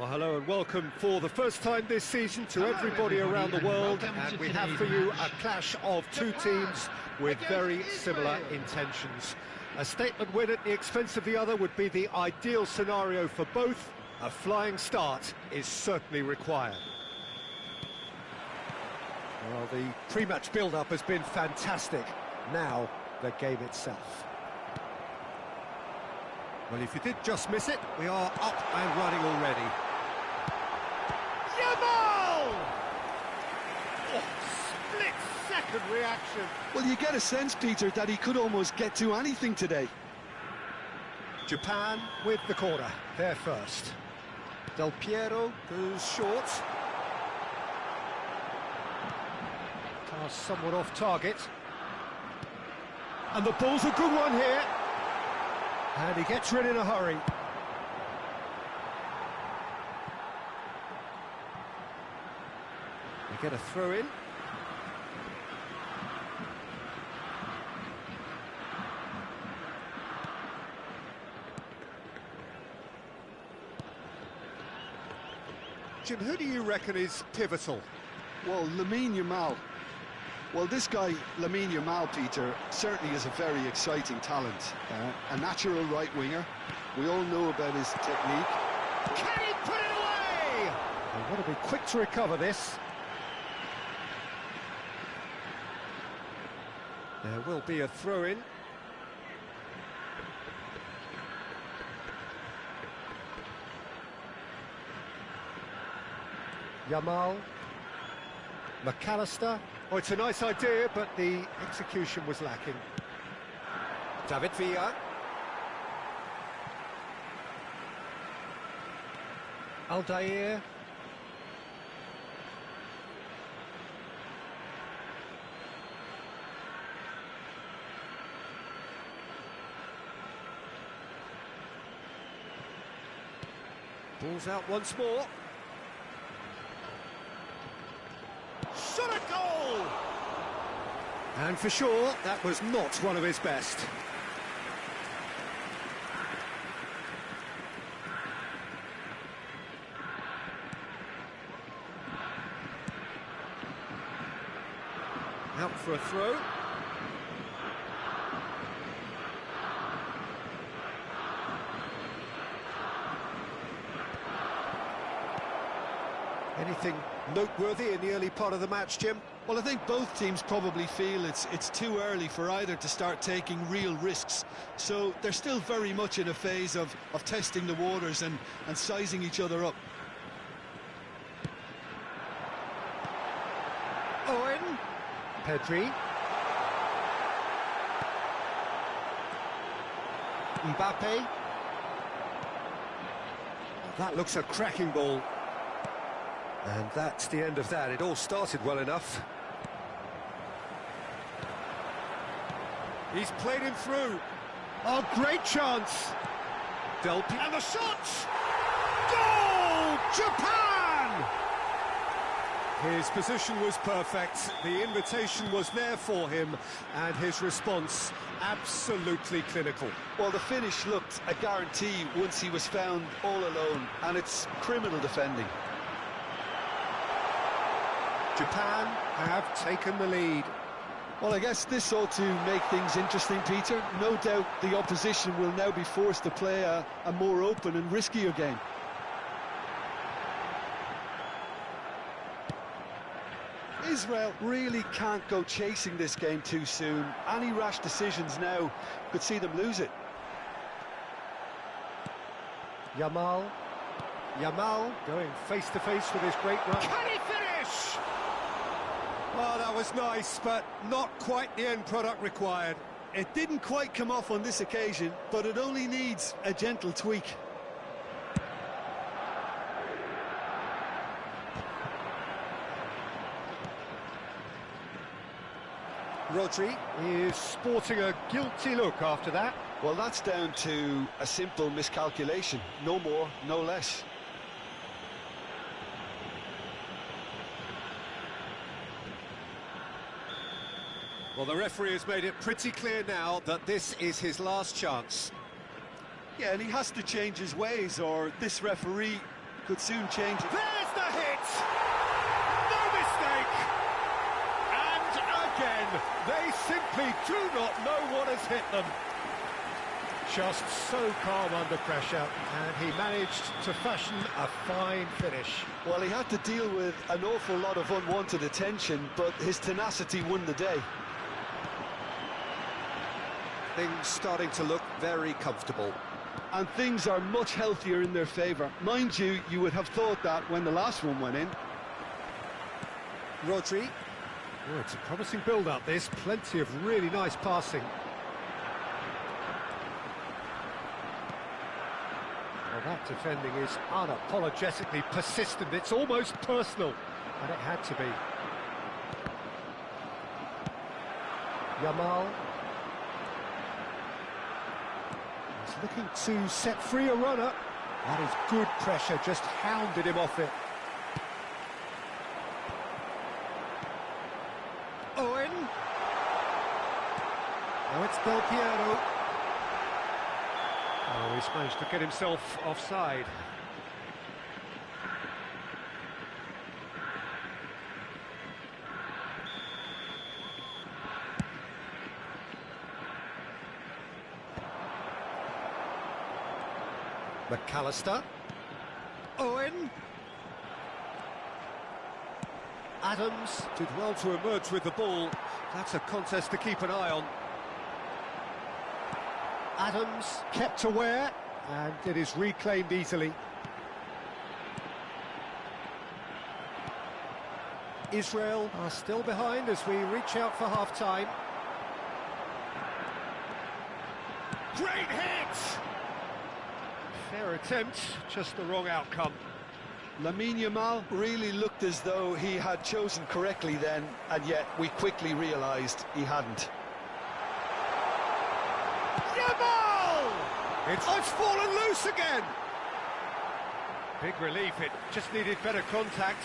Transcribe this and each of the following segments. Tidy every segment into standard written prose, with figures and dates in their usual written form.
Well, hello and welcome for the first time this season to everybody around the world, and we have for you a clash of two teams with very similar intentions. A statement win at the expense of the other would be the ideal scenario for both. A flying start is certainly required. Well, the pre-match build-up has been fantastic. Now, the game itself. Well, if you did just miss it, we are up and running already. Yamal! Oh, split-second reaction. Well, you get a sense, Peter, that he could almost get to anything today. Japan with the corner, there first. Del Piero goes short. Pass somewhat off target. And the ball's a good one here. And he gets rid in a hurry. They get a throw in. Jim, who do you reckon is pivotal? Well, Yamal. Well, this guy, Yamal, Peter, certainly is a very exciting talent. A natural right winger. We all know about his technique. Can he put it away? They want to be quick to recover this. There will be a throw-in. Yamal. McAllister. Oh, it's a nice idea, but the execution was lacking. David Villa. Aldair. Ball's out once more. Shot a goal! And for sure, that was not one of his best. Out for a throw. Anything noteworthy in the early part of the match, Jim? Well, I think both teams probably feel it's too early for either to start taking real risks. So they're still very much in a phase of testing the waters and sizing each other up. Owen. Pedri. Mbappe. That looks a cracking ball. And that's the end of that. It all started well enough. He's played him through. Oh, great chance. Del Piero. And the shot! Goal! Japan! His position was perfect. The invitation was there for him. And his response, absolutely clinical. Well, the finish looked a guarantee once he was found all alone. And it's criminal defending. Japan have taken the lead. Well, I guess this ought to make things interesting, Peter. No doubt the opposition will now be forced to play a more open and riskier game. Israel really can't go chasing this game too soon. Any rash decisions now could see them lose it. Yamal going face-to-face with his great run. Can he finish? Oh, that was nice, but not quite the end product required. It didn't quite come off on this occasion, but it only needs a gentle tweak. Rodri is sporting a guilty look after that. Well, that's down to a simple miscalculation. No more, no less. Well, the referee has made it pretty clear now that this is his last chance. Yeah, and he has to change his ways, or this referee could soon change it. There's the hit! No mistake! And again, they simply do not know what has hit them. Just so calm under pressure, and he managed to fashion a fine finish. Well, he had to deal with an awful lot of unwanted attention, but his tenacity won the day. Things starting to look very comfortable. And things are much healthier in their favour. Mind you, you would have thought that when the last one went in. Rodri. Oh, it's a promising build-up, this. Plenty of really nice passing. Well, that defending is unapologetically persistent. It's almost personal, and it had to be. Yamal. He's looking to set free a runner. That is good pressure, just hounded him off it. Owen. Now it's Del Piero. Oh, he's managed to get himself offside. McAllister. Owen. Adams did well to emerge with the ball. That's a contest to keep an eye on. Adams kept aware, and it is reclaimed easily. Israel are still behind as we reach out for half-time. Great hit! Fair attempt, just the wrong outcome. Lamine Yamal really looked as though he had chosen correctly then, and yet we quickly realised he hadn't. Yamal! It's fallen loose again! Big relief, it just needed better contact.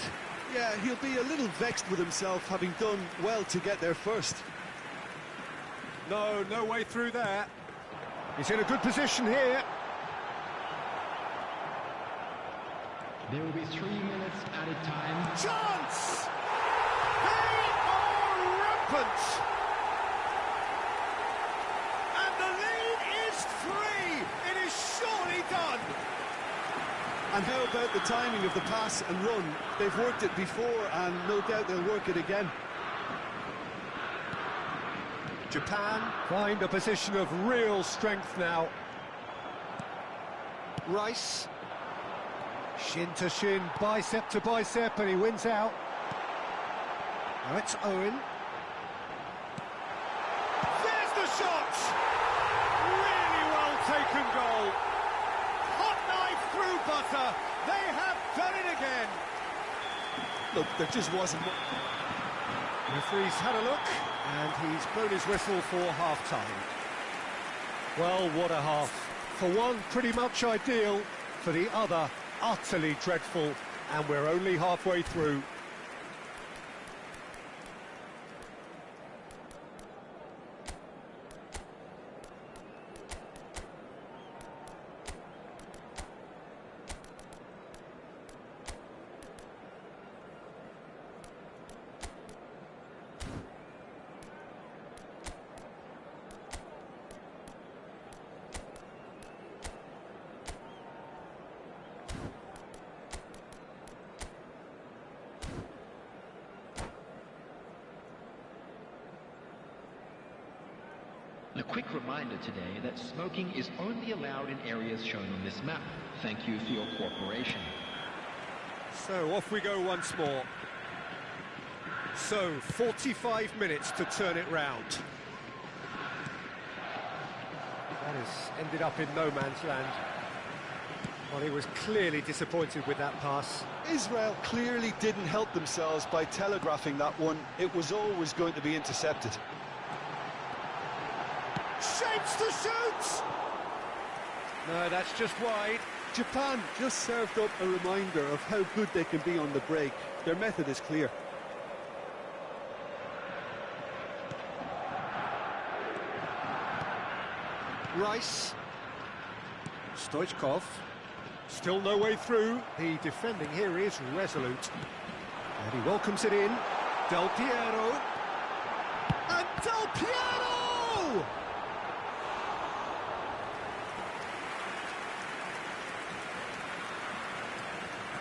Yeah, he'll be a little vexed with himself, having done well to get there first. No way through there. He's in a good position here. There will be 3 minutes at a time. Chance! They are rampant! And the lead is 3! It is surely done! And how about the timing of the pass and run? They've worked it before, and no doubt they'll work it again. Japan find a position of real strength now. Rice. Shin to shin, bicep to bicep, and he wins out. Now it's Owen. There's the shot! Really well taken goal. Hot knife through butter. They have done it again. Look, there just wasn't... Referee's had a look, and he's blown his whistle for half-time. Well, what a half. For one, pretty much ideal. For the other, utterly dreadful, and we're only halfway through. A quick reminder today that smoking is only allowed in areas shown on this map. Thank you for your cooperation. So off we go once more. So 45 minutes to turn it round. That has ended up in no man's land. Well, he was clearly disappointed with that pass. Israel clearly didn't help themselves by telegraphing that one. It was always going to be intercepted. Shapes to shoot! No, that's just wide. Japan just served up a reminder of how good they can be on the break. Their method is clear. Rice. Stoichkov. Still no way through. The defending here is resolute. And he welcomes it in. Del Piero. And Del Piero!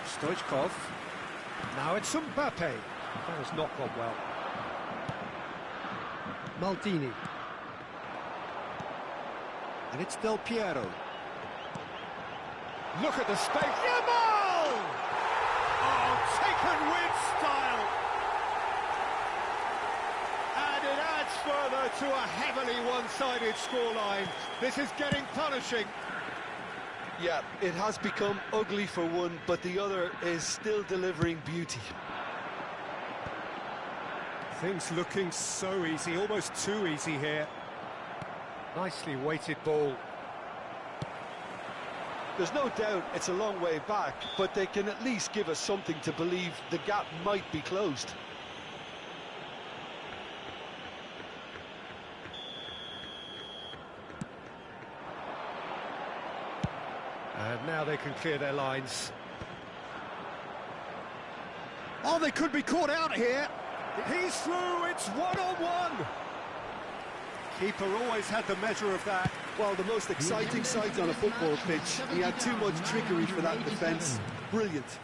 Stoichkov. Now it's Mbappe. That has not gone well. Maldini. And it's Del Piero. Look at the space. Yamal! Oh, taken with style. And it adds further to a heavily one-sided scoreline. This is getting punishing. Yeah, it has become ugly for one, but the other is still delivering beauty. Things looking so easy, almost too easy here. Nicely weighted ball. There's no doubt it's a long way back, but they can at least give us something to believe the gap might be closed. And now they can clear their lines. Oh, they could be caught out here. He's through, it's one-on-one. Keeper always had the measure of that. Well, the most exciting sight on a football pitch. He had too much trickery for that defence. Brilliant.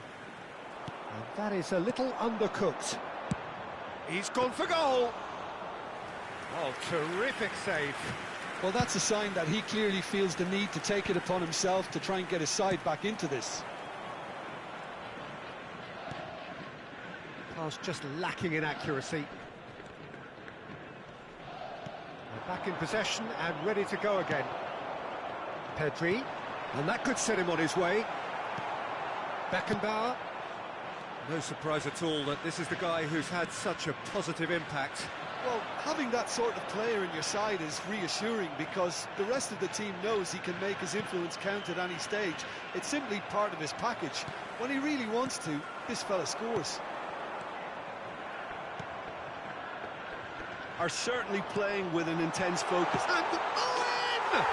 And that is a little undercooked. He's gone for goal. Oh, terrific save. Well, that's a sign that he clearly feels the need to take it upon himself to try and get his side back into this. Pass just lacking in accuracy. They're back in possession and ready to go again. Pedri, and that could set him on his way. Beckenbauer. No surprise at all that this is the guy who's had such a positive impact. Well, having that sort of player in your side is reassuring because the rest of the team knows he can make his influence count at any stage. It's simply part of his package. When he really wants to, this fella scores. Are certainly playing with an intense focus. And Owen!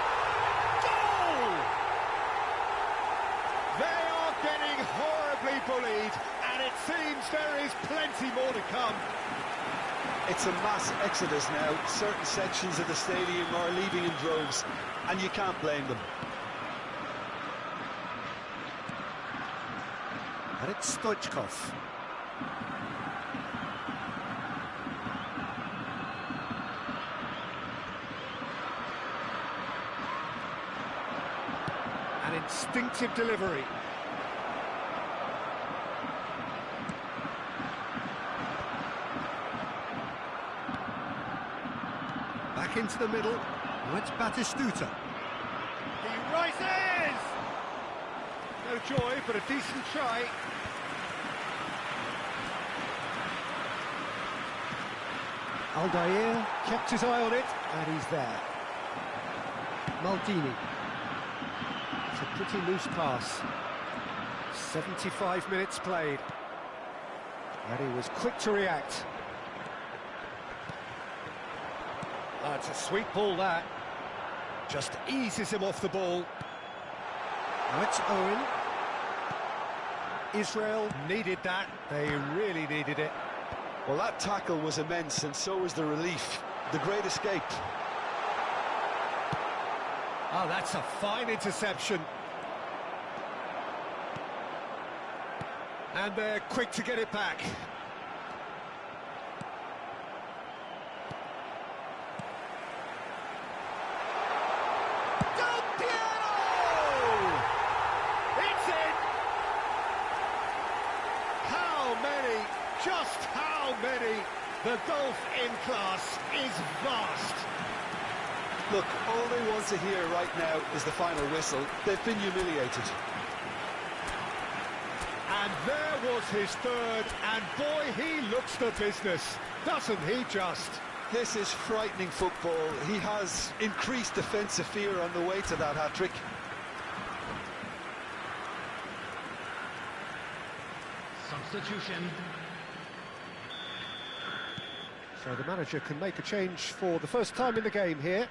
Goal! They are getting horribly bullied, and it seems there is plenty more to come. It's a mass exodus now. Certain sections of the stadium are leaving in droves, and you can't blame them. And it's Stoichkov. An instinctive delivery. Back into the middle. Now it's Batistuta. He rises! No joy, but a decent try. Aldair kept his eye on it, and he's there. Maldini. It's a pretty loose pass. 75 minutes played. And he was quick to react. Oh, it's a sweet ball, that. Just eases him off the ball. Now it's Owen. Israel needed that. They really needed it. Well, that tackle was immense, and so was the relief. The great escape. Oh, that's a fine interception. And they're quick to get it back. Del Piero! It's in! How many? Just how many? The gulf in class is vast. Look, all they want to hear right now is the final whistle. They've been humiliated. And there was his third, and boy, he looks the business, doesn't he just? This is frightening football. He has increased defensive fear on the way to that hat-trick. Substitution. So the manager can make a change for the first time in the game here.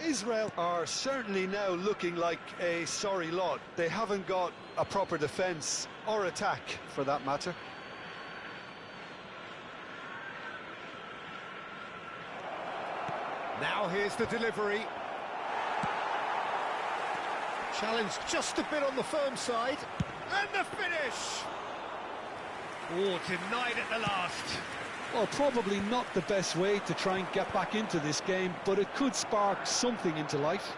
Israel are certainly now looking like a sorry lot. They haven't got a proper defence or attack, for that matter. Now here's the delivery. Challenge just a bit on the firm side. And the finish! Oh, denied at the last. Well, probably not the best way to try and get back into this game, but it could spark something into life.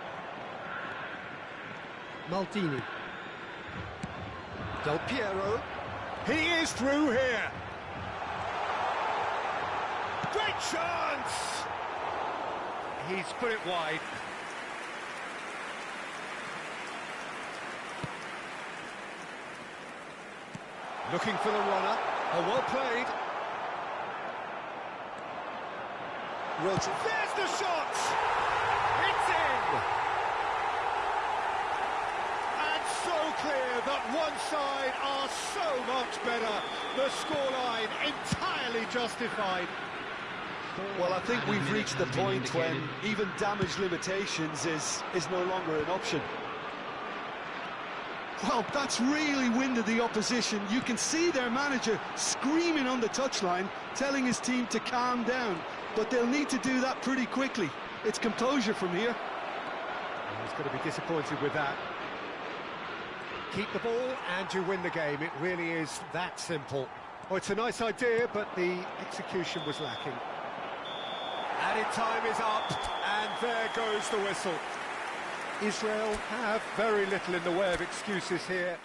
Maldini. Del Piero. He is through here. Great chance! He's put it wide. Looking for the runner. Oh, well played. Roger. There's the shot! It's in! And so clear that one side are so much better. The scoreline entirely justified. Well, I think we've reached the point when even damage limitations is no longer an option. Well, that's really winded the opposition. You can see their manager screaming on the touchline, telling his team to calm down. But they'll need to do that pretty quickly. It's composure from here. He's going to be disappointed with that. Keep the ball and you win the game. It really is that simple. Oh, it's a nice idea, but the execution was lacking. Added time is up, and there goes the whistle. Israel have very little in the way of excuses here.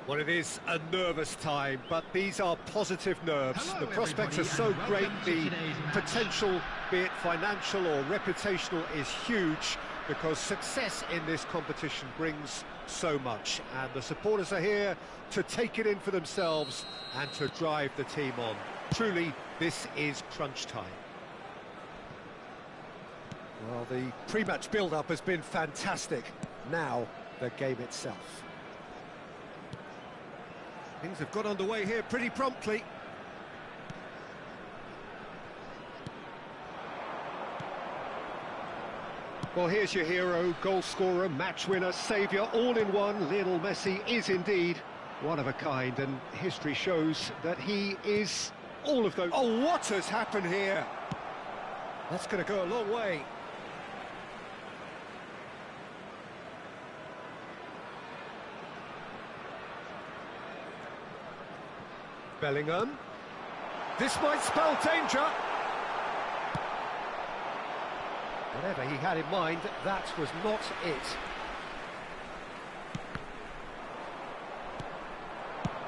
Well, it is a nervous time, but these are positive nerves. Hello, the prospects are everybody, so and great, welcome to the today's match. potential, be it financial or reputational, is huge, because success in this competition brings so much. And the supporters are here to take it in for themselves and to drive the team on. Truly, this is crunch time. Well, the pre-match build-up has been fantastic. Now, the game itself. Things have got underway here pretty promptly. Well, here's your hero, goal scorer, match winner, saviour, all in one. Lionel Messi is indeed one of a kind, and history shows that he is all of those. Oh, what has happened here? That's going to go a long way. Bellingham. This might spell danger. Whatever he had in mind, that was not it.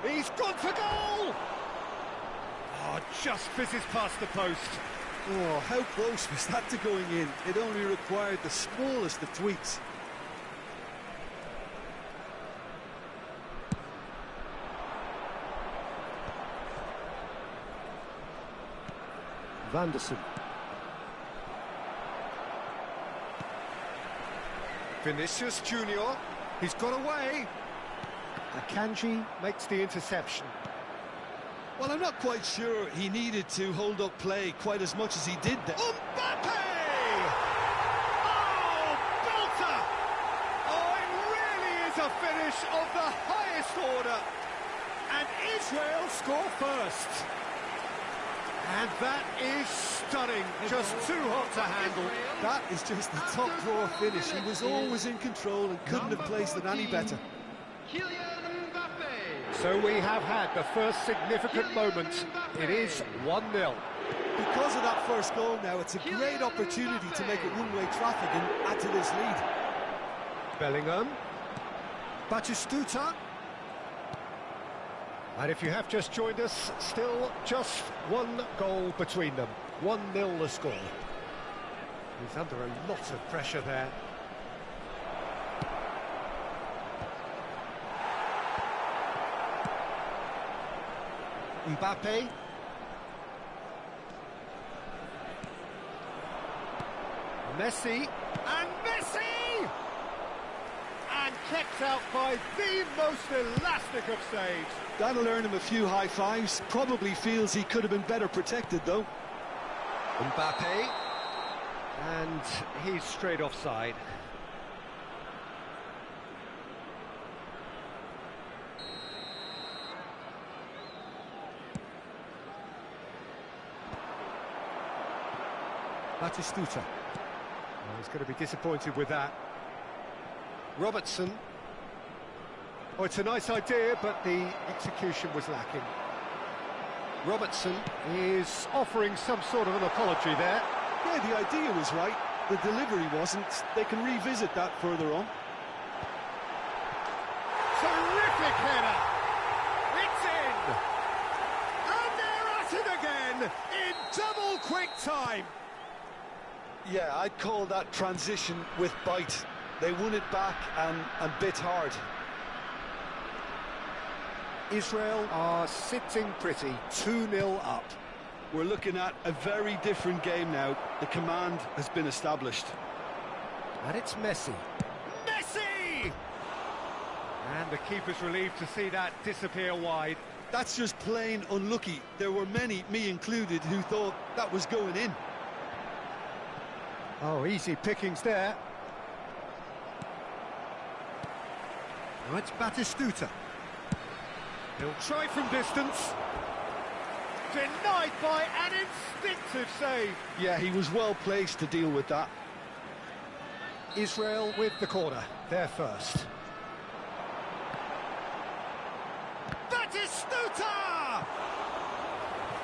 He's gone for goal! Oh, just fizzes past the post. Oh, how close was that to going in? It only required the smallest of tweaks. Vanderson. Vinicius Junior. He's got away. Akanji makes the interception. Well, I'm not quite sure he needed to hold up play quite as much as he did there. Mbappe! Oh, belter! Oh, it really is a finish of the highest order. And Israel score first. And that is stunning, just too hot to handle. That is just the top drawer finish. He was always in control and couldn't have placed it any better. So we have had the first significant moment. It is 1-0. Because of that first goal now, it's a great opportunity to make it one-way traffic and add to this lead. Bellingham. Batistuta. And if you have just joined us, still just one goal between them. 1-0 the score. He's under a lot of pressure there. Mbappe. Messi. And Messi! And kept out by the most elastic of saves. That'll earn him a few high fives. Probably feels he could have been better protected, though. Mbappe. And he's straight offside. Batistuta. Oh, he's going to be disappointed with that. Robertson. Oh, it's a nice idea, but the execution was lacking. Robertson is offering some sort of an apology there. Yeah, the idea was right. The delivery wasn't. They can revisit that further on. Terrific header! It's in! And they're at it again in double quick time. Yeah, I'd call that transition with bite. They won it back and bit hard. Israel are sitting pretty, 2-0 up. We're looking at a very different game now. The command has been established. And it's Messi. Messi! And the keeper's relieved to see that disappear wide. That's just plain unlucky. There were many, me included, who thought that was going in. Oh, easy pickings there. Now it's Batistuta. He'll try from distance. Denied by an instinctive save. Yeah, he was well placed to deal with that. Israel with the corner, they're first. Batistuta!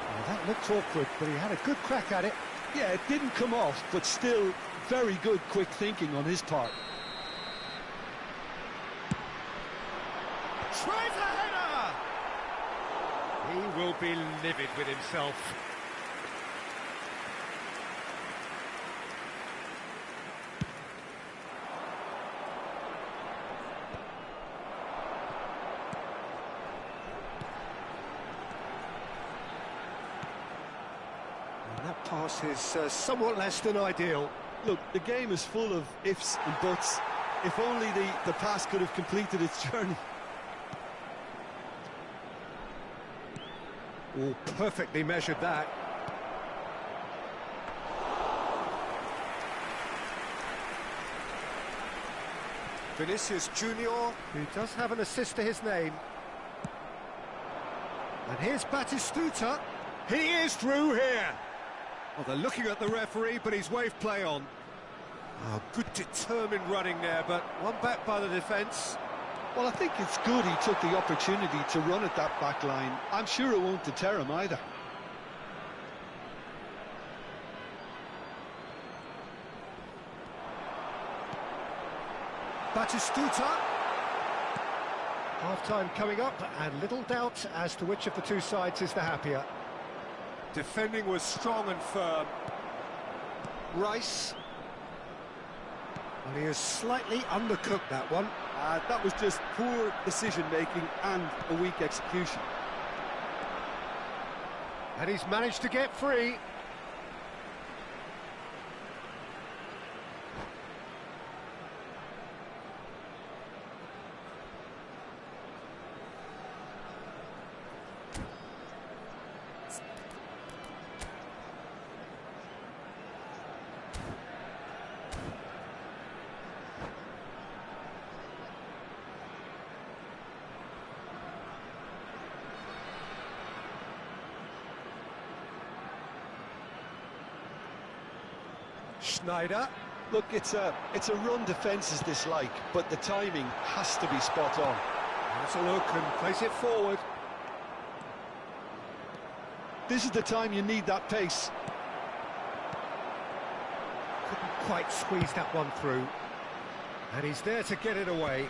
Well, that looked awkward, but he had a good crack at it. Yeah, it didn't come off, but still very good quick thinking on his part. tries a header! He will be livid with himself. And that pass is somewhat less than ideal. Look, the game is full of ifs and buts. If only the pass could have completed its journey. Oh, perfectly measured that. Vinicius Junior, who does have an assist to his name. And here's Batistuta. He is through here. Well, they're looking at the referee, but he's waved play on. Oh, good determined running there, but one back by the defence. Well, I think it's good he took the opportunity to run at that back line. I'm sure it won't deter him either. Batistuta. Half-time coming up, and little doubt as to which of the two sides is the happier. Defending was strong and firm. Rice. Well, he has slightly undercooked that one. That was just poor decision-making and a weak execution. And he's managed to get free. Schneider. Look, it's a run defence is dislike, but the timing has to be spot on. That's a look and place it forward. This is the time you need that pace. Couldn't quite squeeze that one through. And he's there to get it away.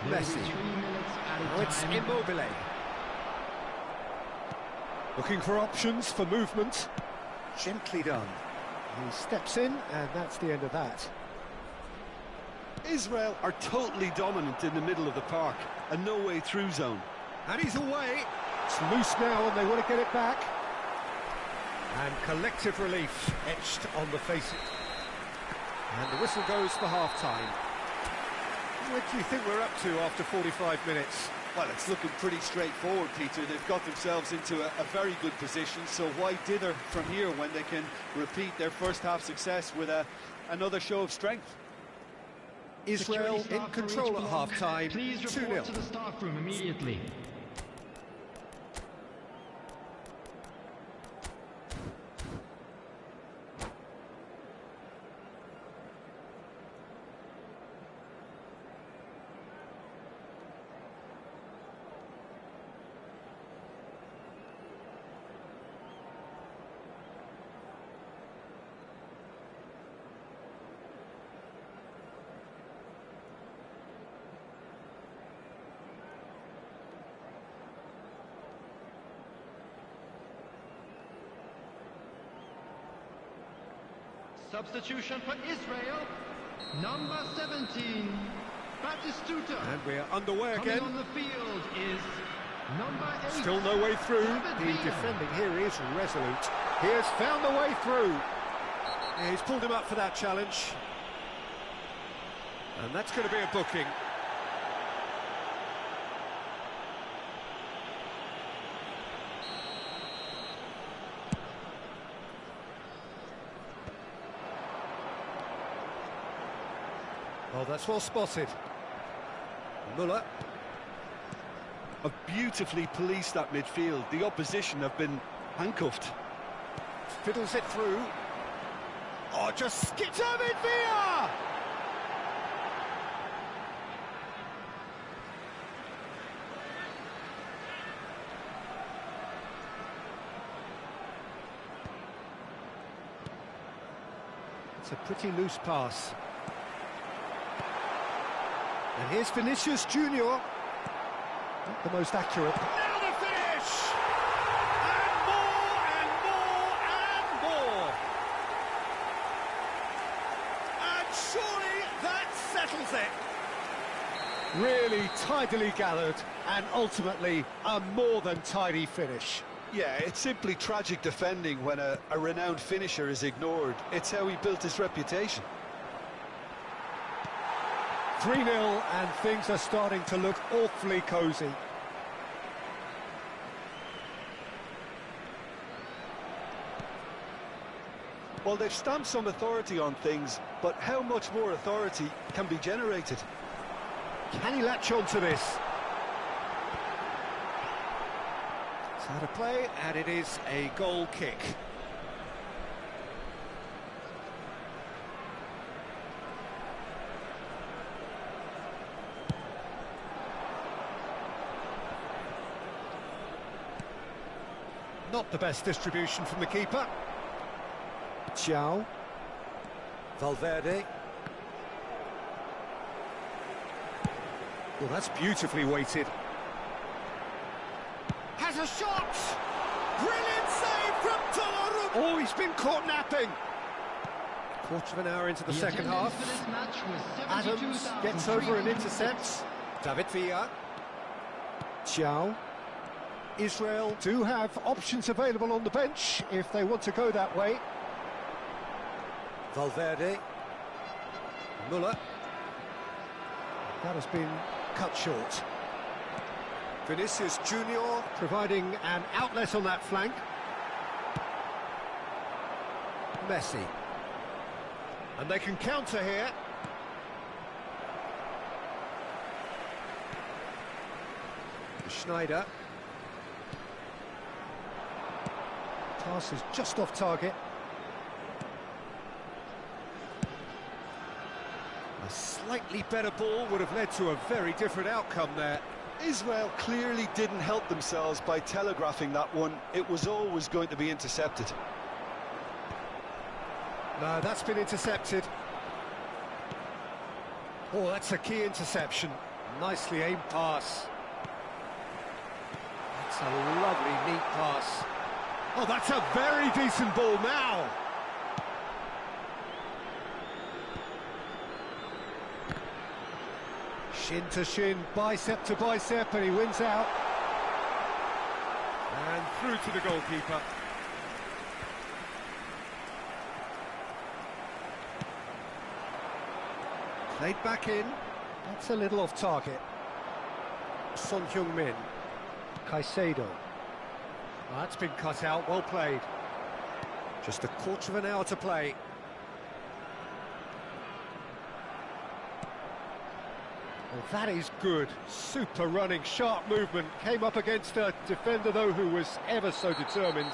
Messi. Now it's Immobile. Looking for options for movement. Gently done. He steps in, and that's the end of that. Israel are totally dominant in the middle of the park, a no-way through zone. And he's away. It's loose now, and they want to get it back. And collective relief etched on the faces. And the whistle goes for half-time. What do you think we're up to after 45 minutes? Well, it's looking pretty straightforward, Peter. They've got themselves into a very good position, so why dither from here when they can repeat their first-half success with another show of strength? Israel in control at half-time, 2-0. Please report to the staff room immediately. Substitution for Israel, number 17, Batistuta. And we're underway Coming again. on the field is number 8. Still no way through. The defending here is resolute. He has found the way through. Yeah, he's pulled him up for that challenge. And that's going to be a booking. Oh, that's well spotted. Muller. Have beautifully policed that midfield. The opposition have been handcuffed. Fiddles it through. Oh, just skips David Villa! It's a pretty loose pass. And here's Vinicius Junior. Not the most accurate. Now the finish! And more, and more, and more! And surely that settles it. Really tidily gathered, and ultimately a more than tidy finish. Yeah, it's simply tragic defending when a renowned finisher is ignored. It's how he built his reputation. 3-0, and things are starting to look awfully cosy. Well, they've stamped some authority on things, but how much more authority can be generated? Can he latch on to this? It's out of play, and it is a goal kick. Not the best distribution from the keeper. Ciao. Valverde. Well, that's beautifully weighted. Has a shot! Brilliant save from Tolaru! Oh, he's been caught napping! Quarter of an hour into the second half. Adams gets over and intercepts. David Villa. Ciao. Israel do have options available on the bench if they want to go that way. Valverde. Muller. That has been cut short. Vinicius Junior providing an outlet on that flank. Messi. And they can counter here. Schneider. Pass is just off target. A slightly better ball would have led to a very different outcome there. Israel clearly didn't help themselves by telegraphing that one. It was always going to be intercepted. No, that's been intercepted. Oh, that's a key interception. Nicely aimed pass. That's a lovely, neat pass. Oh, that's a very decent ball now. Shin to shin, bicep to bicep, and he wins out. And through to the goalkeeper. Played back in. That's a little off target. Son Heung-min. Caicedo. Well, that's been cut out, well played. Just a quarter of an hour to play. Well, that is good. Super running, sharp movement. Came up against a defender, though, who was ever so determined.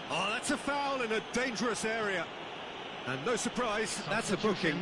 Oh, that's a foul in a dangerous area. And no surprise, that's a booking.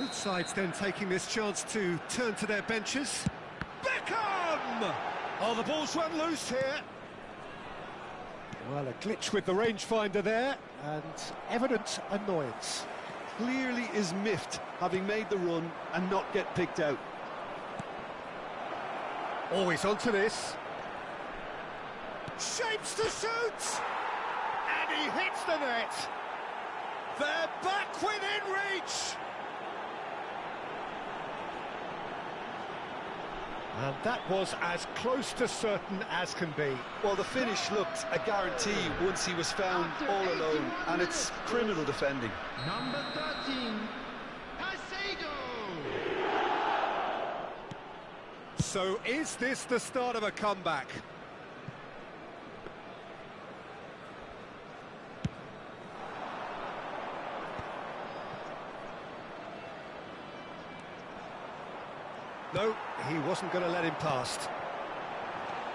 Both sides then taking this chance to turn to their benches. Beckham! Oh, the ball's run loose here. Well, a glitch with the rangefinder there, and evident annoyance. Clearly is miffed, having made the run and not get picked out. Always onto this. Shapes to shoot! And he hits the net. They're back within reach! And that was as close to certain as can be. Well, the finish looked a guarantee once he was found all alone, and it's criminal defending. Number 13, Pasado. So is this the start of a comeback? No, he wasn't going to let him past.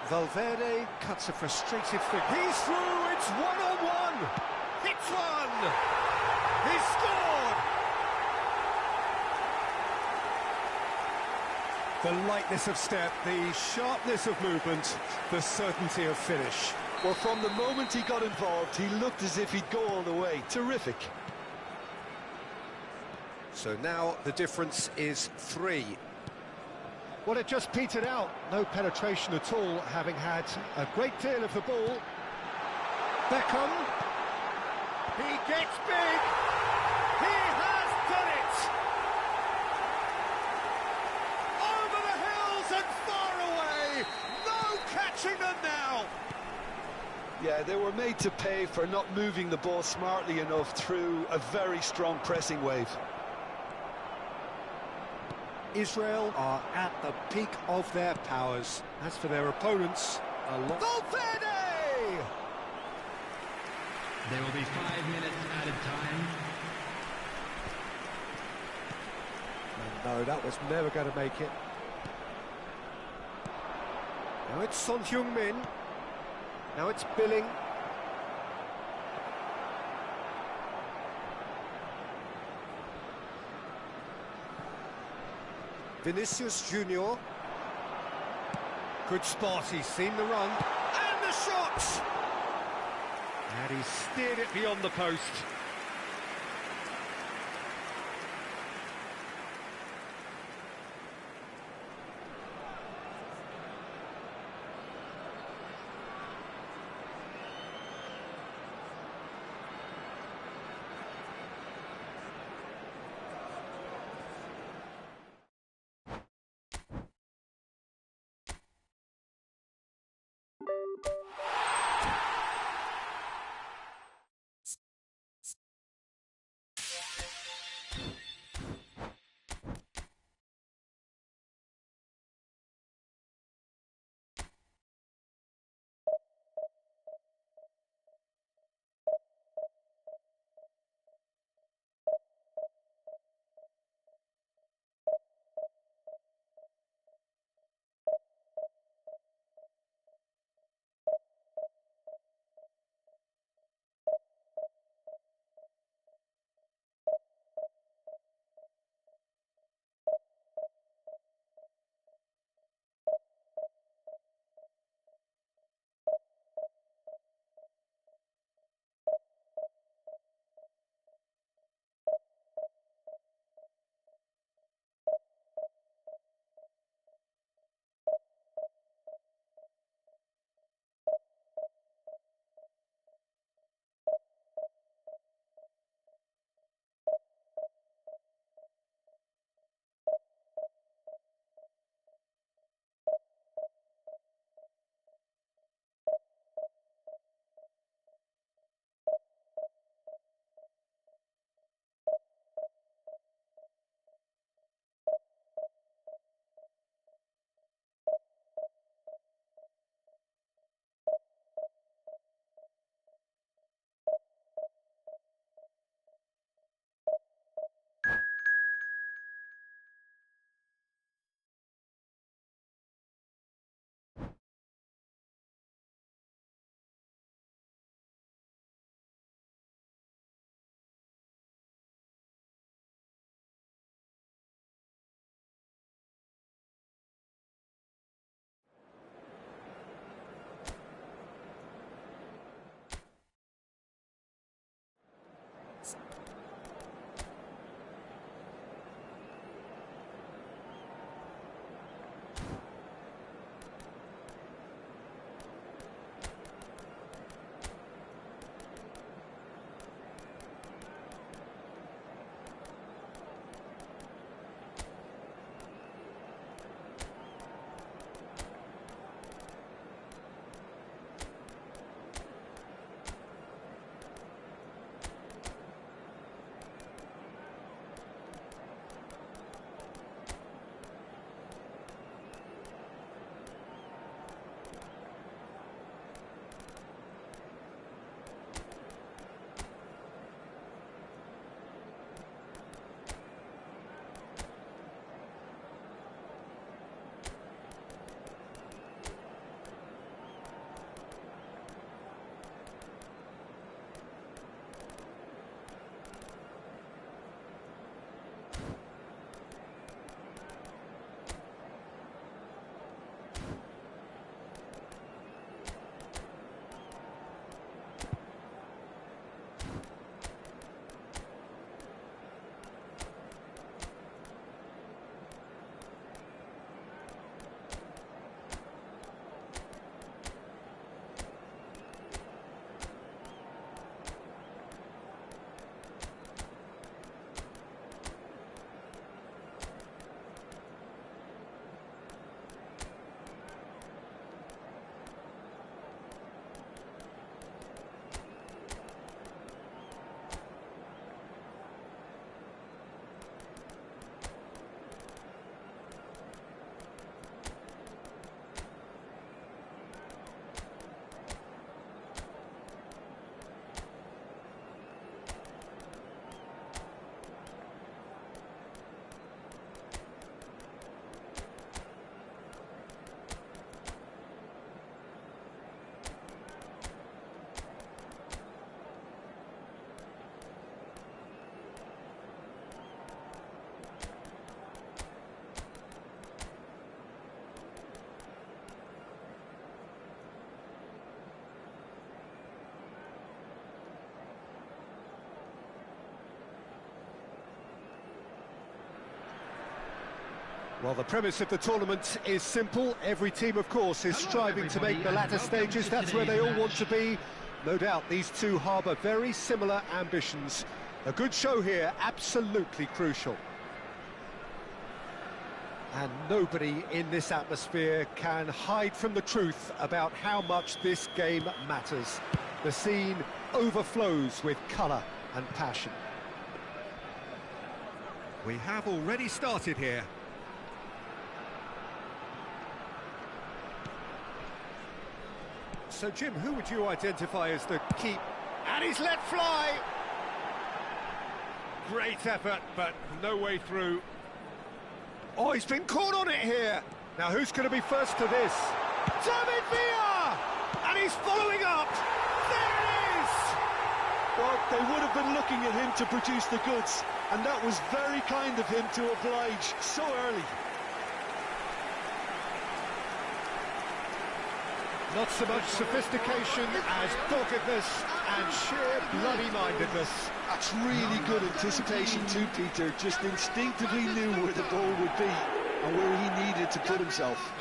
Valverde cuts a frustrated thing. He's through, it's one-on-one! Hits one! He scored! The lightness of step, the sharpness of movement, the certainty of finish. Well, from the moment he got involved, he looked as if he'd go all the way. Terrific. So now the difference is 3. Well, it just petered out. No penetration at all, having had a great deal of the ball. Beckham. He gets big. He has done it. Over the hills and far away. No catching them now. Yeah, they were made to pay for not moving the ball smartly enough through a very strong pressing wave. Israel are at the peak of their powers. As for their opponents, a lot... Valverde! There will be 5 minutes added time. No, that was never going to make it. Now it's Son Heung-min. Now it's Billing. Vinicius Junior. Good spot, he's seen the run. And the shot! And he steered it beyond the post. Well, the premise of the tournament is simple. Every team, of course, is striving to make the latter stages. That's where they all want to be. No doubt these two harbour very similar ambitions. A good show here, absolutely crucial. And nobody in this atmosphere can hide from the truth about how much this game matters. The scene overflows with colour and passion. We have already started here. So, Jim, who would you identify as the key? And he's let fly! Great effort, but no way through. Oh, he's been caught on it here. Now, who's going to be first to this? David Villa! And he's following up. There it is! Well, they would have been looking at him to produce the goods, and that was very kind of him to oblige so early. Not so much sophistication as doggedness and sheer bloody-mindedness. That's really good anticipation too, Peter. Just instinctively knew where the ball would be and where he needed to put himself.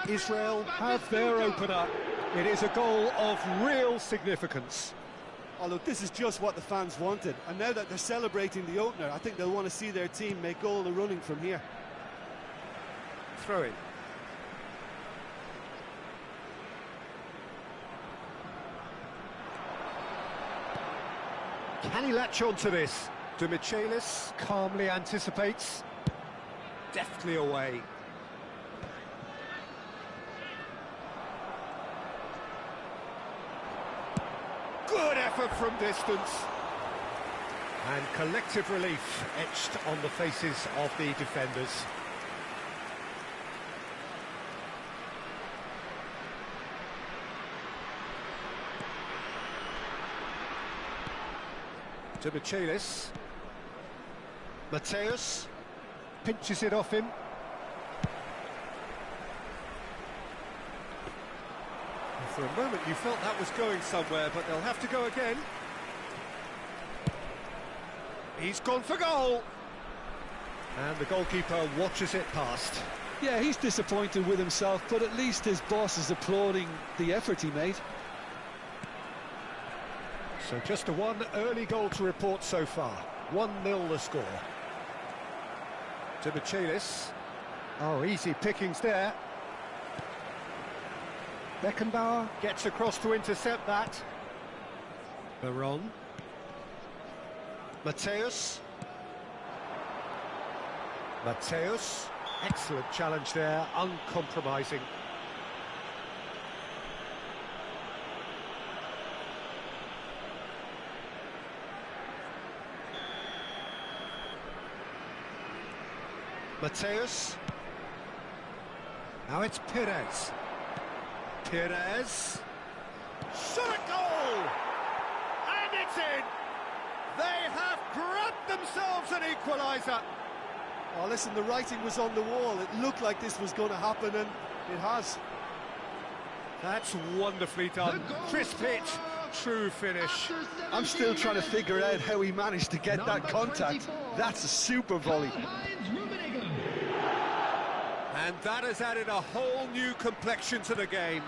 Israel have their opener. It is a goal of real significance. Oh, look, this is just what the fans wanted. And now that they're celebrating the opener, I think they'll want to see their team make all the running from here. Throw in. Can he latch on to this? Michelis calmly anticipates. Deftly away. Good effort from distance. And collective relief etched on the faces of the defenders. To Michelis. Mateus pinches it off him. For a moment you felt that was going somewhere, but they'll have to go again. He's gone for goal. And the goalkeeper watches it past. Yeah, he's disappointed with himself, but at least his boss is applauding the effort he made. So just a one early goal to report so far. 1-0 the score. To Michelis. Oh, easy pickings there. Beckenbauer gets across to intercept that. Baron. Mateus. Mateus. Excellent challenge there, uncompromising. Mateus. Now it's Perez. Perez. Shot at goal! And it's in! They have grabbed themselves an equaliser. Oh, listen, the writing was on the wall. It looked like this was going to happen, and it has. That's wonderfully done. Crisp hit, true finish. I'm still trying to figure out how he managed to get that contact. That's a super volley. And that has added a whole new complexion to the game.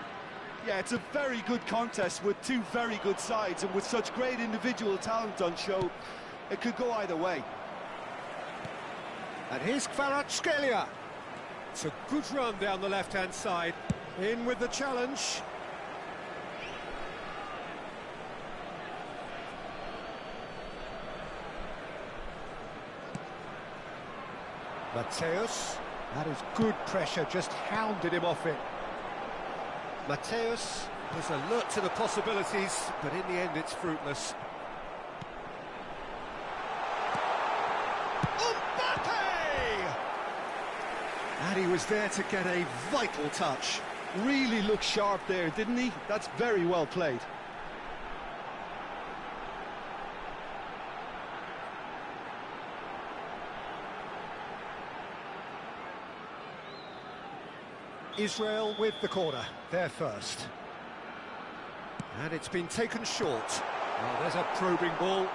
Yeah, it's a very good contest with two very good sides, and with such great individual talent on show, it could go either way. And here's Kvaratskhelia. It's a good run down the left-hand side. In with the challenge. Mateus. That is good pressure, just hounded him off it. Mateus is alert to the possibilities, but in the end it's fruitless. And he was there to get a vital touch. Really looked sharp there, didn't he? That's very well played. Israel with the corner, they're first. And it's been taken short. Oh, there's a probing ball.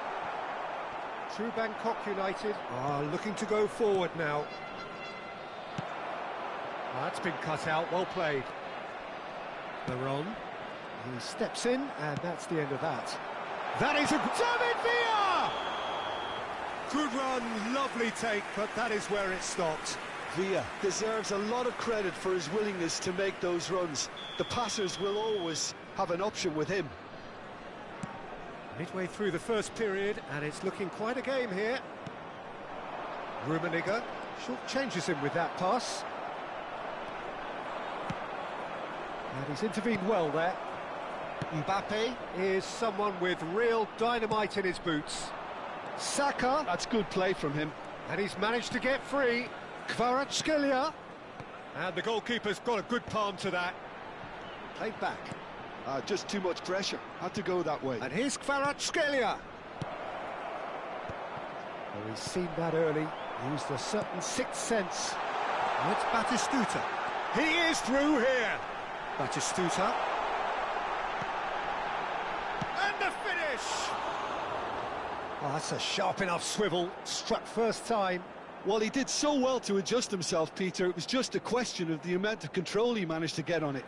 True Bangkok United are looking to go forward now. That's been cut out, well played. Baron, he steps in, and that's the end of that. That is a... David Villa! Good run, lovely take, but that is where it stopped. Villa deserves a lot of credit for his willingness to make those runs. The passers will always have an option with him. Midway through the first period, and it's looking quite a game here. Rummenigge short-changes him with that pass. And he's intervened well there. Mbappe is someone with real dynamite in his boots. Saka. That's good play from him. And he's managed to get free. Kvaratskhelia. And the goalkeeper's got a good palm to that. Played back. Just too much pressure. Had to go that way. And here's Kvaratskhelia. Oh, he's seen that early. Used a certain sixth sense. And it's Batistuta. He is through here. Batistuta. And the finish! Oh, that's a sharp enough swivel. Struck first time. Well, he did so well to adjust himself, Peter. It was just a question of the amount of control he managed to get on it.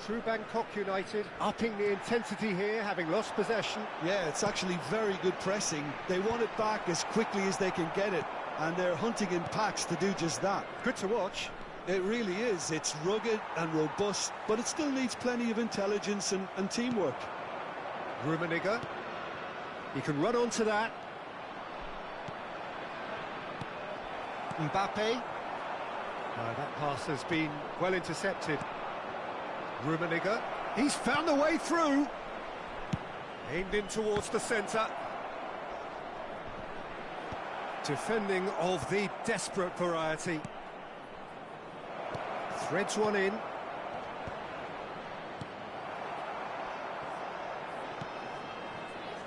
True Bangkok United upping the intensity here, having lost possession. Yeah, it's actually very good pressing. They want it back as quickly as they can get it, and they're hunting in packs to do just that. Good to watch. It really is. It's rugged and robust, but it still needs plenty of intelligence and teamwork. Rummenigge. He can run onto that. Mbappe. That pass has been well intercepted. Rummenigge. He's found a way through. Aimed in towards the centre. Defending of the desperate variety. Threads one in.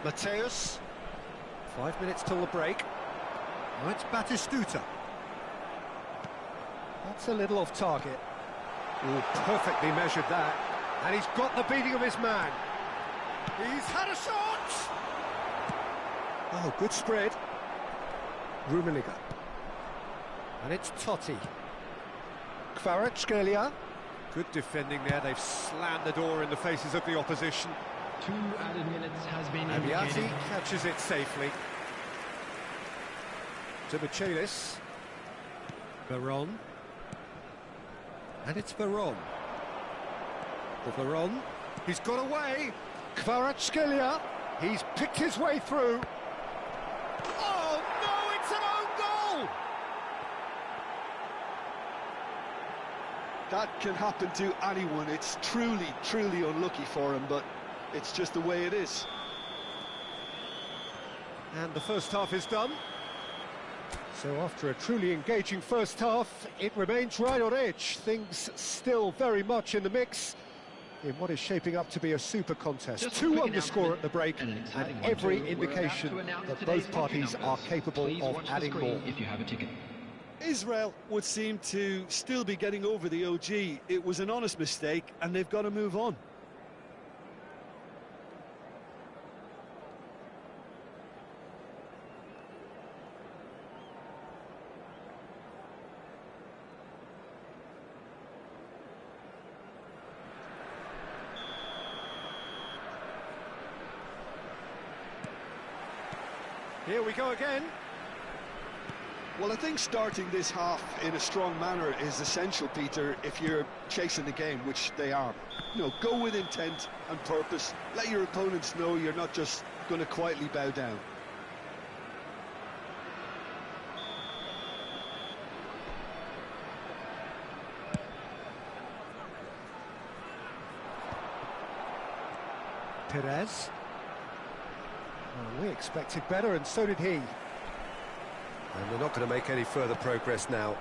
Mateus. 5 minutes till the break. Now it's Batistuta. That's a little off target. Oh, perfectly measured that. And he's got the beating of his man. He's had a shot! Oh, good spread. Rummenigge. And it's Totti. Kvaratskhelia. Good defending there. They've slammed the door in the faces of the opposition. 2 added minutes has been Abiati indicated. catches it safely. To Michelis. Baron. And it's Baron. The Baron. He's got away. Kvaratskhelia. He's picked his way through. Oh, no, it's an own goal! That can happen to anyone. It's truly, truly unlucky for him, but it's just the way it is. And the first half is done. So after a truly engaging first half, it remains right on edge. Things still very much in the mix in what is shaping up to be a super contest. 2-1 the score at the break, and every indication that both parties are capable of adding more. If you have a ticket. Israel would seem to still be getting over the OG. It was an honest mistake, and they've got to move on. Here we go again. Well, I think starting this half in a strong manner is essential, Peter, if you're chasing the game, which they are. You know, go with intent and purpose. Let your opponents know you're not just going to quietly bow down. Perez. Well, we expected better, and so did he. And they're not going to make any further progress now.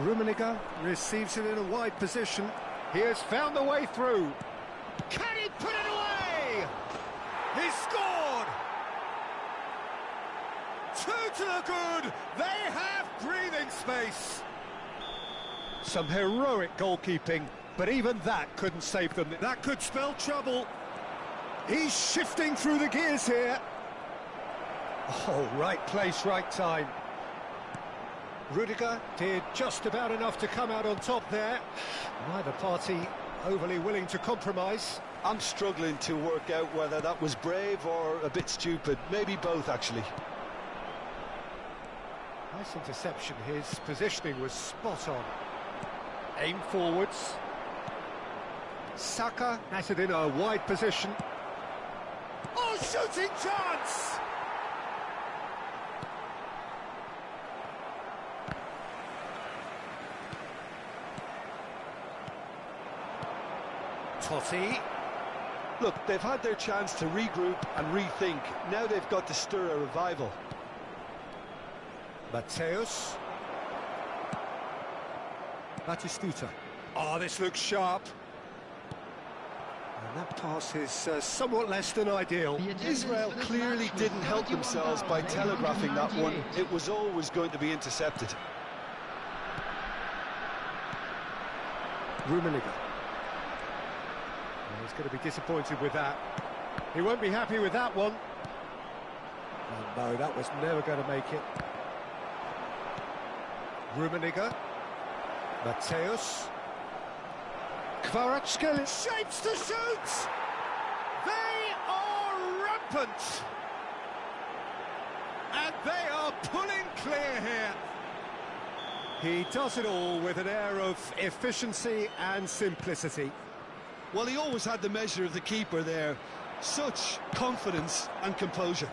Rummenigge receives it in a wide position. He has found the way through. Can he put it away? He scored! 2 to the good. They have breathing space. Some heroic goalkeeping, but even that couldn't save them. That could spell trouble. He's shifting through the gears here. Oh, right place, right time. Rudiger did just about enough to come out on top there. Neither party overly willing to compromise. I'm struggling to work out whether that was brave or a bit stupid. Maybe both, actually. Nice interception. His positioning was spot on. Aim forwards. Saka has it in a wide position. Oh, shooting chance! Totti. Look, they've had their chance to regroup and rethink. Now they've got to stir a revival. Mateus. Batistuta. Oh, this looks sharp. And that pass is somewhat less than ideal. Israel clearly didn't help themselves by telegraphing that one. It was always going to be intercepted. Rummenigge. He's going to be disappointed with that. He won't be happy with that one. Oh, no, that was never going to make it. Rummenigge. Mateus. Kvaratskhelia shapes to shoot! They are rampant! And they are pulling clear here. He does it all with an air of efficiency and simplicity. Well, he always had the measure of the keeper there. Such confidence and composure.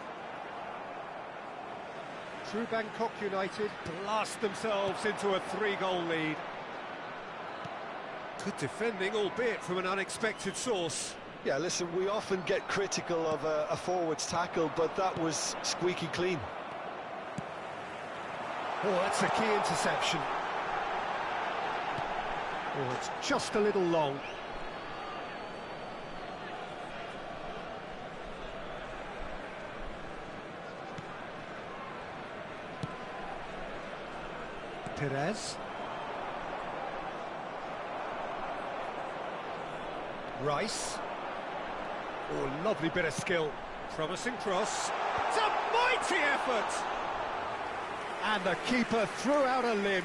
True Bangkok United blast themselves into a 3-goal lead. Good defending, albeit from an unexpected source. Yeah, listen, we often get critical of a forward's tackle, but that was squeaky clean. Oh, that's a key interception. Oh, it's just a little long. Perez. Rice. Oh, lovely bit of skill. Promising cross. It's a mighty effort! And the keeper threw out a limb.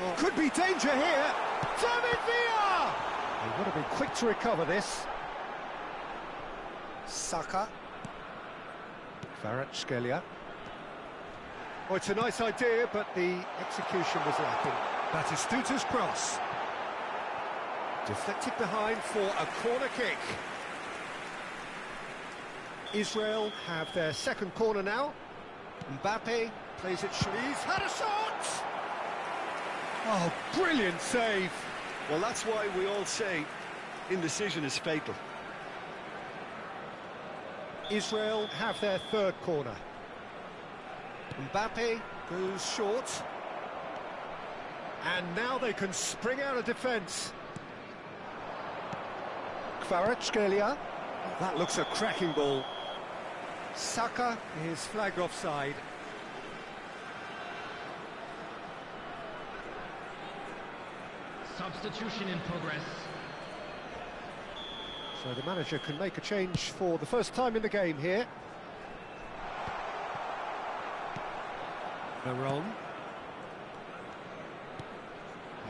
Oh. Could be danger here. David Villa! They've got to be quick to recover this. Saka. Kvaratskhelia. Oh, it's a nice idea, but the execution was lacking. Batistuta's cross. Deflected behind for a corner kick. Israel have their second corner now. Mbappe plays it. He's had a shot! Oh, brilliant save. Well, that's why we all say indecision is fatal. Israel have their third corner. Mbappe goes short. And now they can spring out of defence. Kvaratskhelia. Oh, that looks a cracking ball. Saka is flagged offside. Substitution in progress. So the manager can make a change for the first time in the game here. Veron.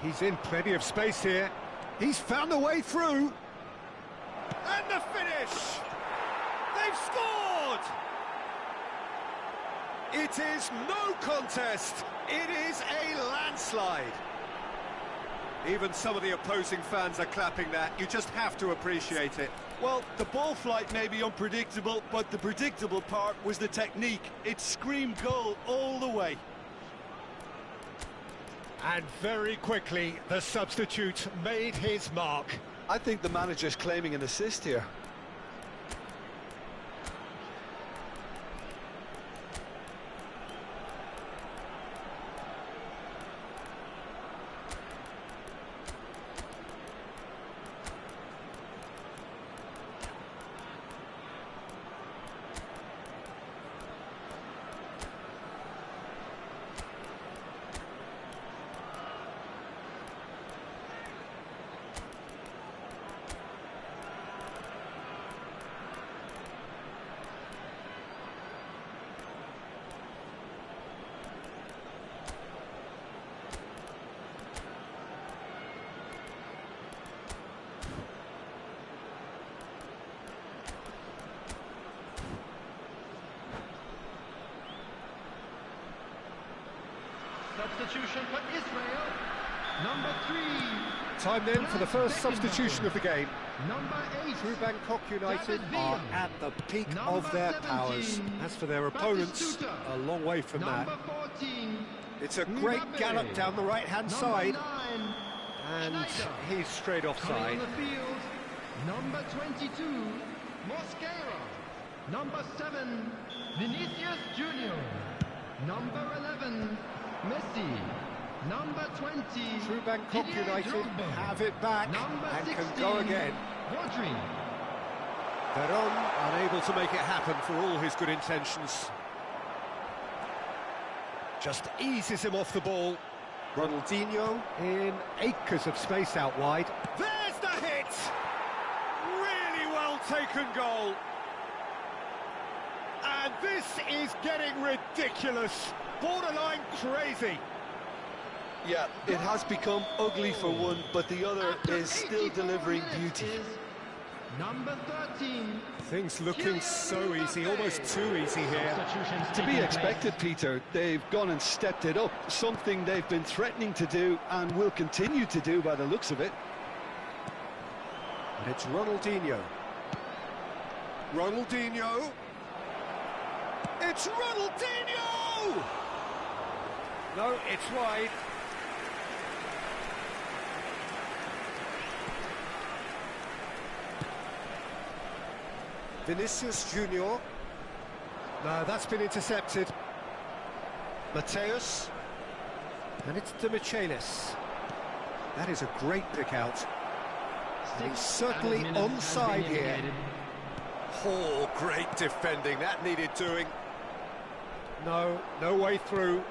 He's in plenty of space here. He's found a way through. And the finish! They've scored! It is no contest. It is a landslide. Even some of the opposing fans are clapping that. You just have to appreciate it. Well, the ball flight may be unpredictable, but the predictable part was the technique. It screamed goal all the way. And very quickly, the substitute made his mark. I think the manager's claiming an assist here. Substitution for Israel. Number 3. Time then for the first substitution of the game. Number 8. True Bangkok United are at the peak of their powers. As for their opponents, a long way from that. Number 14. It's a great gallop down the right-hand side. 9. And Schneider. he's straight Coming offside. on the field. Number 22. Mosquera. Number 7. Vinicius Junior. Number 11. Messi. Number 20. True Bangkok Didier United Drogba. have it back Number and 16. can go again. Rodri. Veron unable to make it happen for all his good intentions. Just eases him off the ball. Ronaldinho in acres of space out wide. There's the hit! Really well taken goal. And this is getting ridiculous. Borderline crazy. Yeah, it has become ugly for one, but the other is still delivering beauty. Is number 13. Things looking so easy, almost too easy here. Substitutions To be taking expected, place. Peter. They've gone and stepped it up, something they've been threatening to do and will continue to do by the looks of it. And it's Ronaldinho. Ronaldinho. It's Ronaldinho! No, it's wide. Vinicius Junior. No, that's been intercepted. Mateus. And it's to Michaelis. That is a great pick out. And he's certainly onside here. Oh, great defending. That needed doing. No, no way through.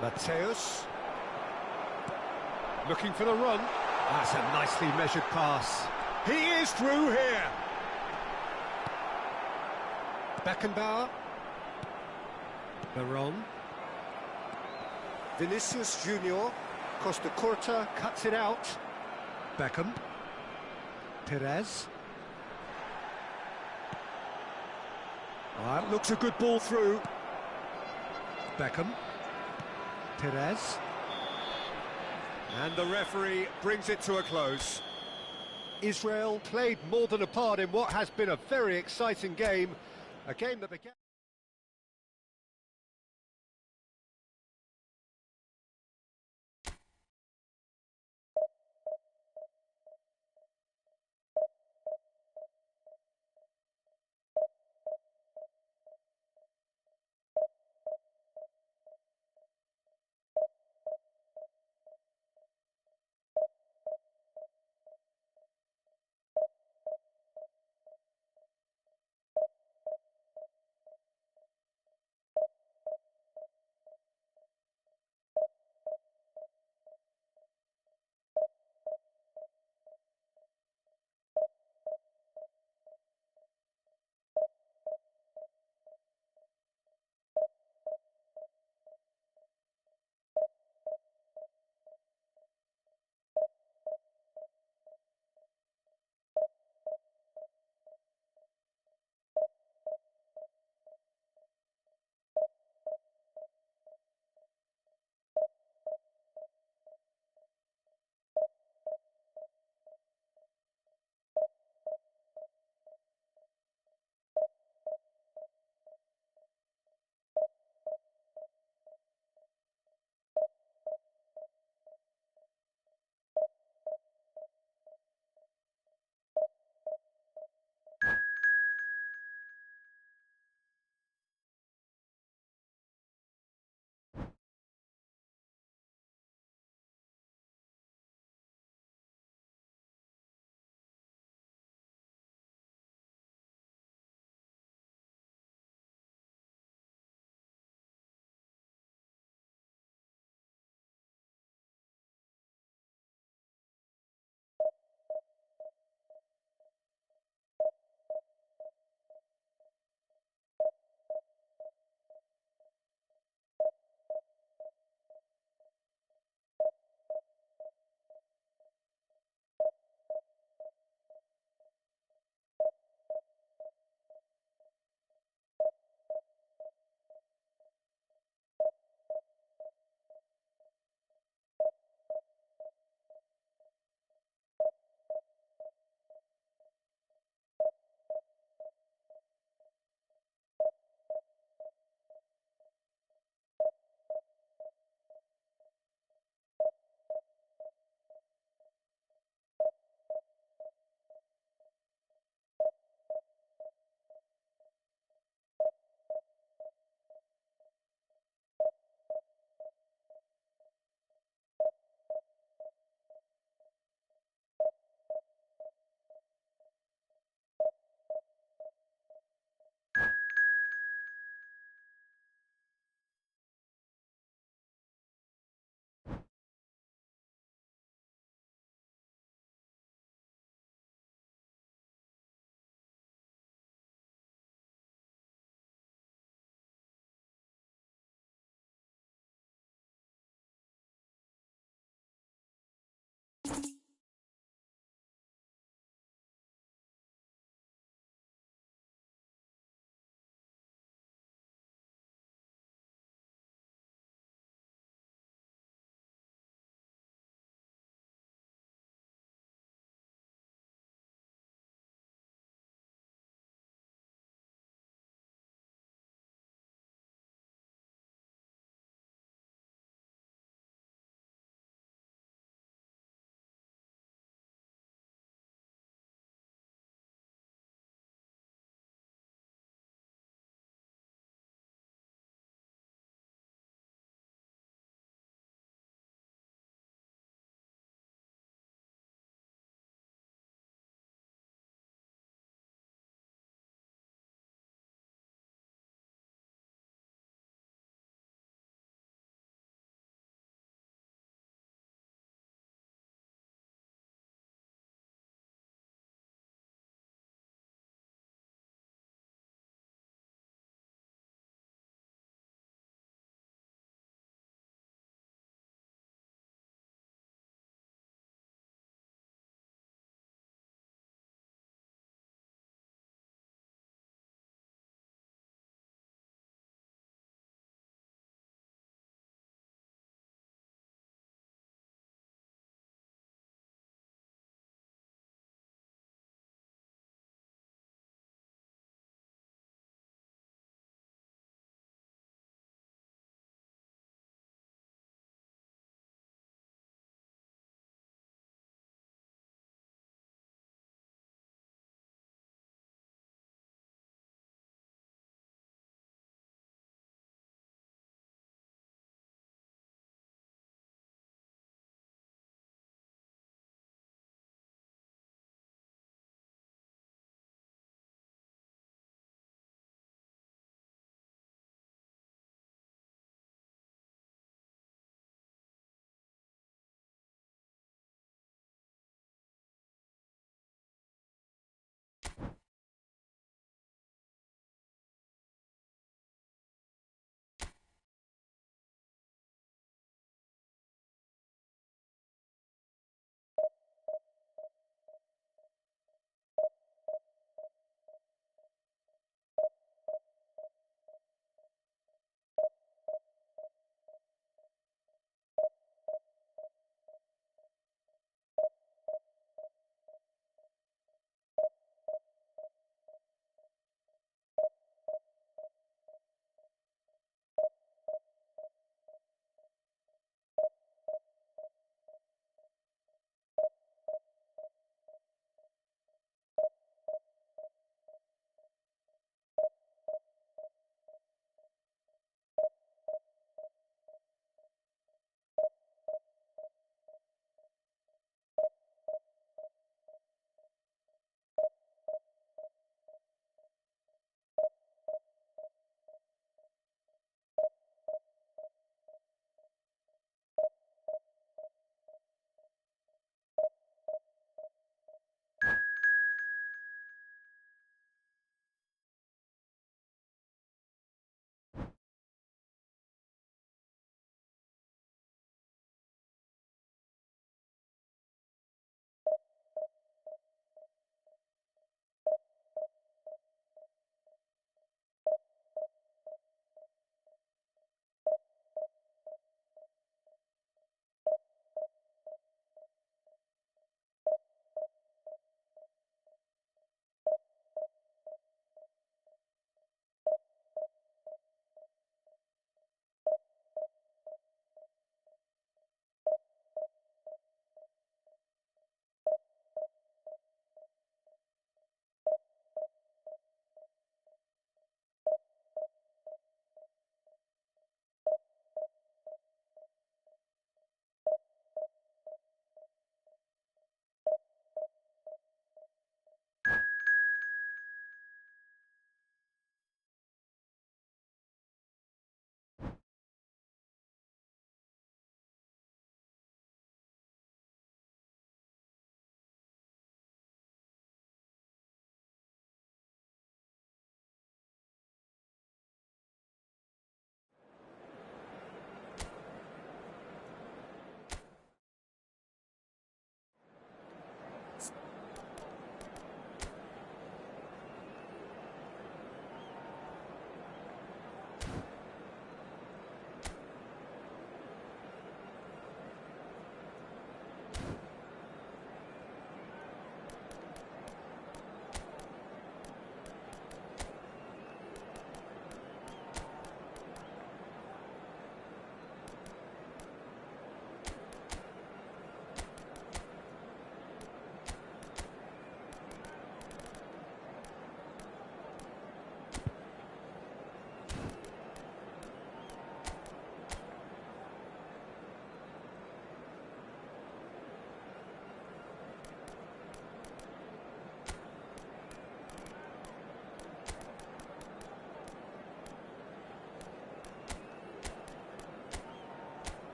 Mateus. Looking for the run. That's a nicely measured pass. He is through here. Beckenbauer. Veron. Vinicius Junior. Costa Curta cuts it out. Beckham. Perez. That looks a good ball through. Beckham. Perez. And the referee brings it to a close. Israel played more than a part in what has been a very exciting game. A game that began...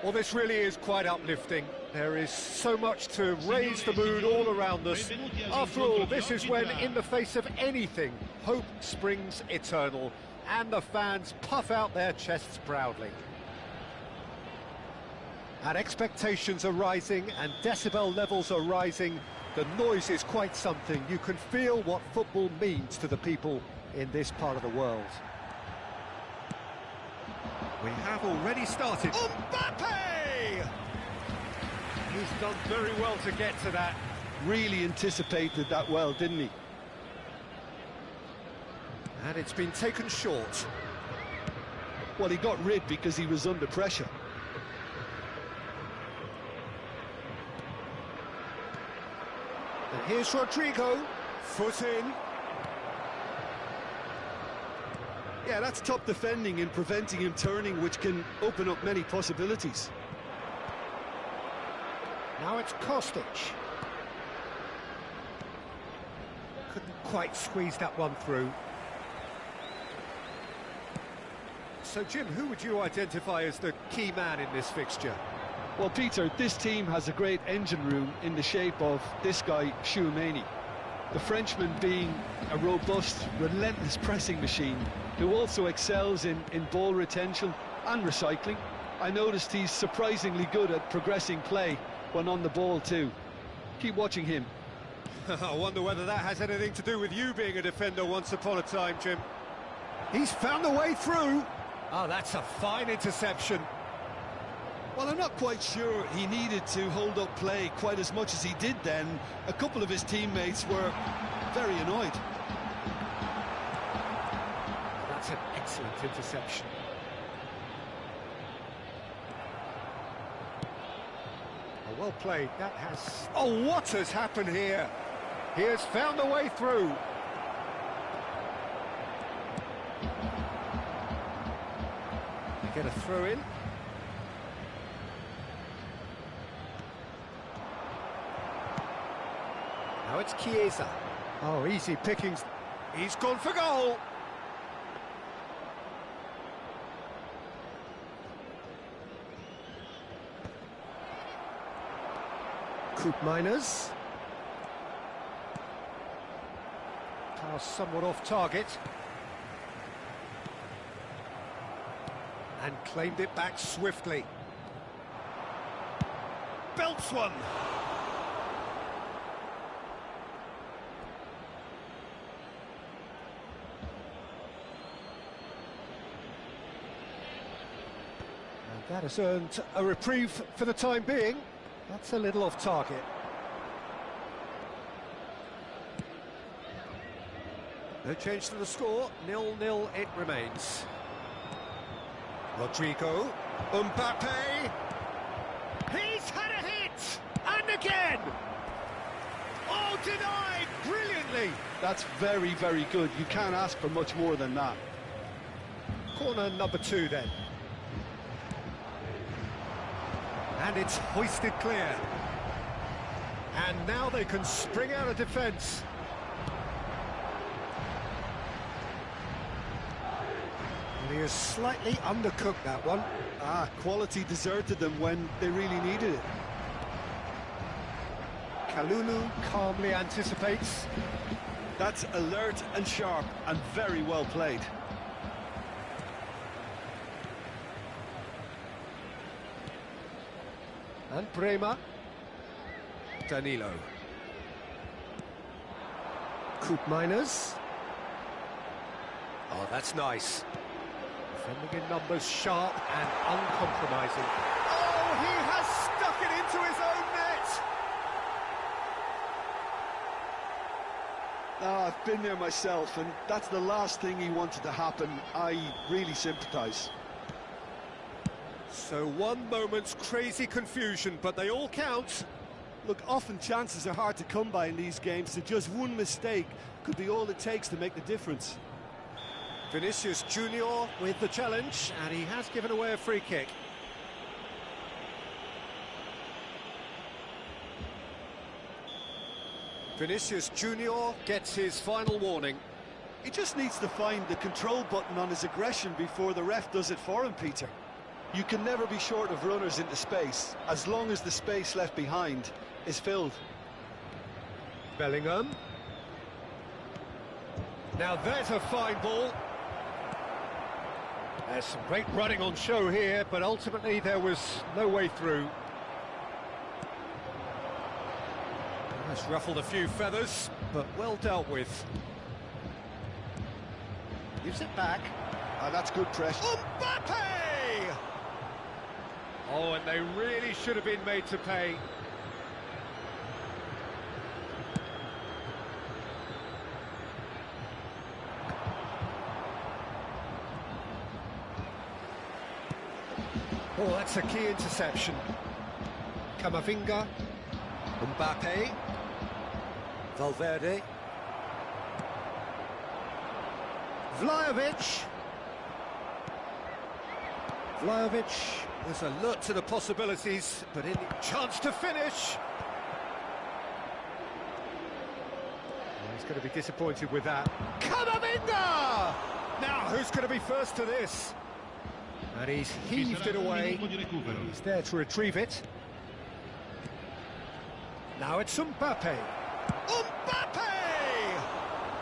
Well, this really is quite uplifting. There is so much to raise the mood all around us. After all, this is when, in the face of anything, hope springs eternal, and the fans puff out their chests proudly. And expectations are rising, and decibel levels are rising. The noise is quite something. You can feel what football means to the people in this part of the world. We have already started. Mbappe! He's done very well to get to that. Really anticipated that well, didn't he? And it's been taken short. Well, he got rid because he was under pressure. And here's Rodrigo, foot in. Yeah, that's top defending and preventing him turning, which can open up many possibilities. Now it's Kostic. Couldn't quite squeeze that one through. So, Jim, who would you identify as the key man in this fixture? Well, Peter, this team has a great engine room in the shape of this guy, Tchouaméni. The Frenchman being a robust, relentless pressing machine who also excels in ball retention and recycling. I noticed he's surprisingly good at progressing play when on the ball too. Keep watching him. I wonder whether that has anything to do with you being a defender once upon a time, Jim. He's found a way through. Oh, that's a fine interception. Well, I'm not quite sure he needed to hold up play quite as much as he did then. A couple of his teammates were very annoyed. That's an excellent interception. Oh, well played. That has... Oh, what has happened here? He has found a way through. They get a throw in. Now it's Chiesa. Oh, easy pickings. He's gone for goal. Koopmeiners. Pass somewhat off target. And claimed it back swiftly. Belts one. That has earned a reprieve for the time being. That's a little off target. No change to the score, 0-0 it remains. Rodrigo, Mbappe. He's had a hit! And again! Oh, denied brilliantly! That's very, very good. You can't ask for much more than that. Corner number 2 then. And it's hoisted clear. And now they can spring out of defence. And he has slightly undercooked that one. Quality deserted them when they really needed it. Kalulu calmly anticipates. That's alert and sharp and very well played. And Bremer. Danilo. Koopmeiners. Oh, that's nice. Defending in numbers, sharp and uncompromising. Oh, he has stuck it into his own net! I've been there myself, and that's the last thing he wanted to happen. I really sympathise. So one moment's crazy confusion, but they all count. Look, often chances are hard to come by in these games, so just one mistake could be all it takes to make the difference. Vinicius Junior with the challenge, and he has given away a free kick. Vinicius Junior gets his final warning. He just needs to find the control button on his aggression before the ref does it for him, Peter. You can never be short of runners into space, as long as the space left behind is filled. Bellingham. Now there's a fine ball. There's some great running on show here, but ultimately there was no way through. That's ruffled a few feathers, but well dealt with. Gives it back. That's good pressure. Mbappe! Oh, and they really should have been made to pay. Oh, that's a key interception. Camavinga. Mbappe. Valverde. Vlahovic. Vlahovic was alert to the possibilities, but in chance to finish. He's going to be disappointed with that. Camavinga! Now, who's going to be first to this? And he's heaved it away. He's there to retrieve it. Now it's Mbappe. Mbappe!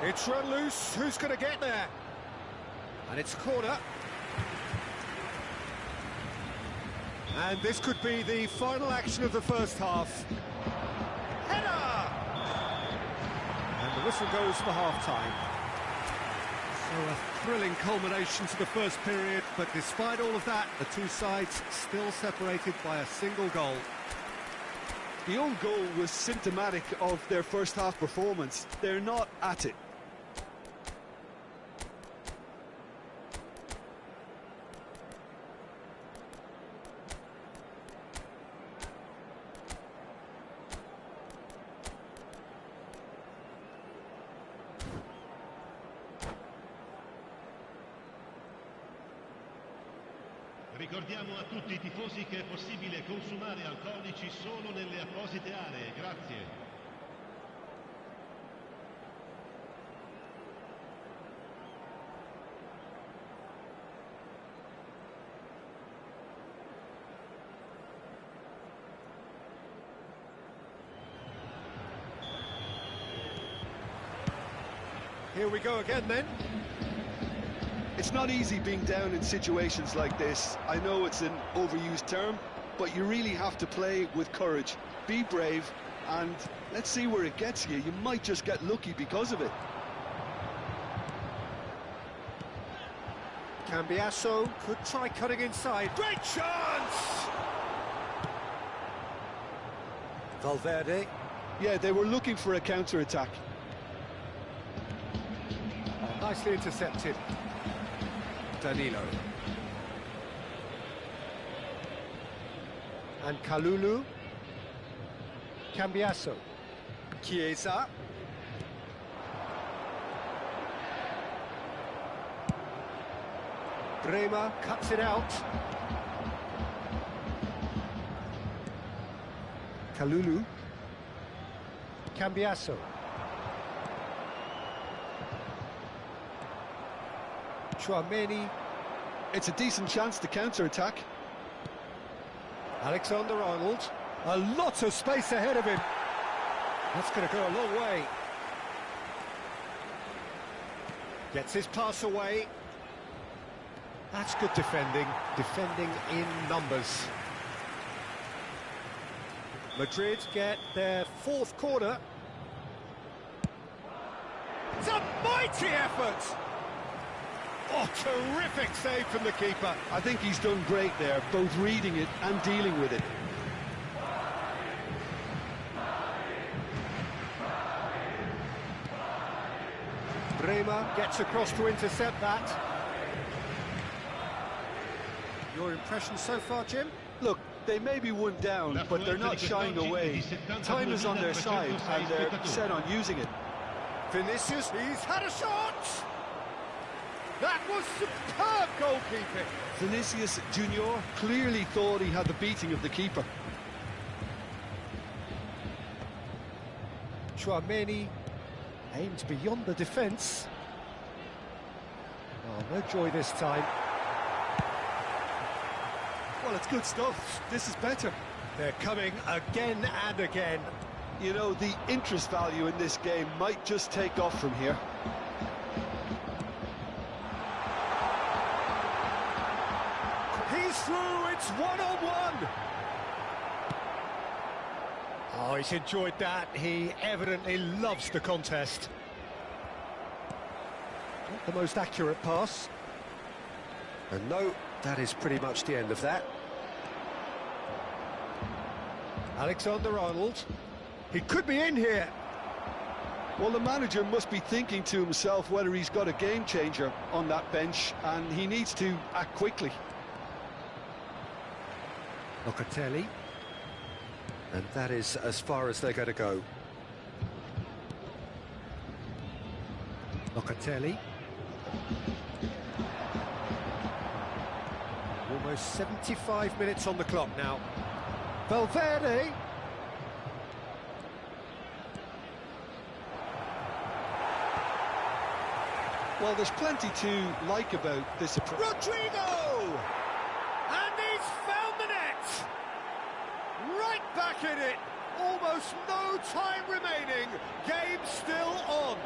It's run loose. Who's going to get there? And it's a corner. And this could be the final action of the first half. Header! And the whistle goes for half-time. So a thrilling culmination to the first period, but despite all of that, the two sides still separated by a single goal. The own goal was symptomatic of their first half performance. They're not at it. Ricordiamo a tutti i tifosi che è possibile consumare alcolici solo nelle apposite aree. Grazie. Here we go again then. It's not easy being down in situations like this. I know it's an overused term, but you really have to play with courage. Be brave, and let's see where it gets you. You might just get lucky because of it. Cambiasso could try cutting inside. Great chance! Valverde. Yeah, they were looking for a counter-attack. Nicely intercepted. Danilo. And Kalulu. Cambiasso. Chiesa. Bremer cuts it out. Kalulu. Cambiasso. Chouameni. It's a decent chance to counter-attack. Alexander-Arnold. A lot of space ahead of him. That's going to go a long way. Gets his pass away. That's good defending. Defending in numbers. Madrid get their fourth corner. It's a mighty effort! Oh, terrific save from the keeper. I think he's done great there, both reading it and dealing with it. Bremer gets across to intercept that. Your impression so far, Jim? Look, they may be one down, but they're not shying away. Time is on their side, and they're set on using it. Vinicius, he's had a shot! That was superb goalkeeping. Vinicius Junior clearly thought he had the beating of the keeper. Chouameni aimed beyond the defence. Oh, no joy this time. Well, it's good stuff. This is better. They're coming again and again. You know, the interest value in this game might just take off from here. He's through, it's one-on-one. Oh, he's enjoyed that. He evidently loves the contest. Not the most accurate pass. And no, that is pretty much the end of that. Alexander-Arnold. He could be in here. Well, the manager must be thinking to himself whether he's got a game changer on that bench, and he needs to act quickly. Locatelli. And that is as far as they're going to go. Locatelli. Almost 75 minutes on the clock now. Valverde. Well, there's plenty to like about this approach. Rodrigo! And he's found the net! Right back in it! Almost no time remaining. Game still on.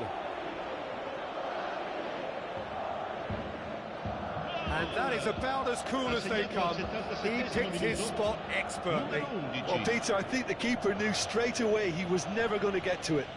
And that is about as cool as they come. He picked his spot expertly. Well, Peter, I think the keeper knew straight away he was never going to get to it.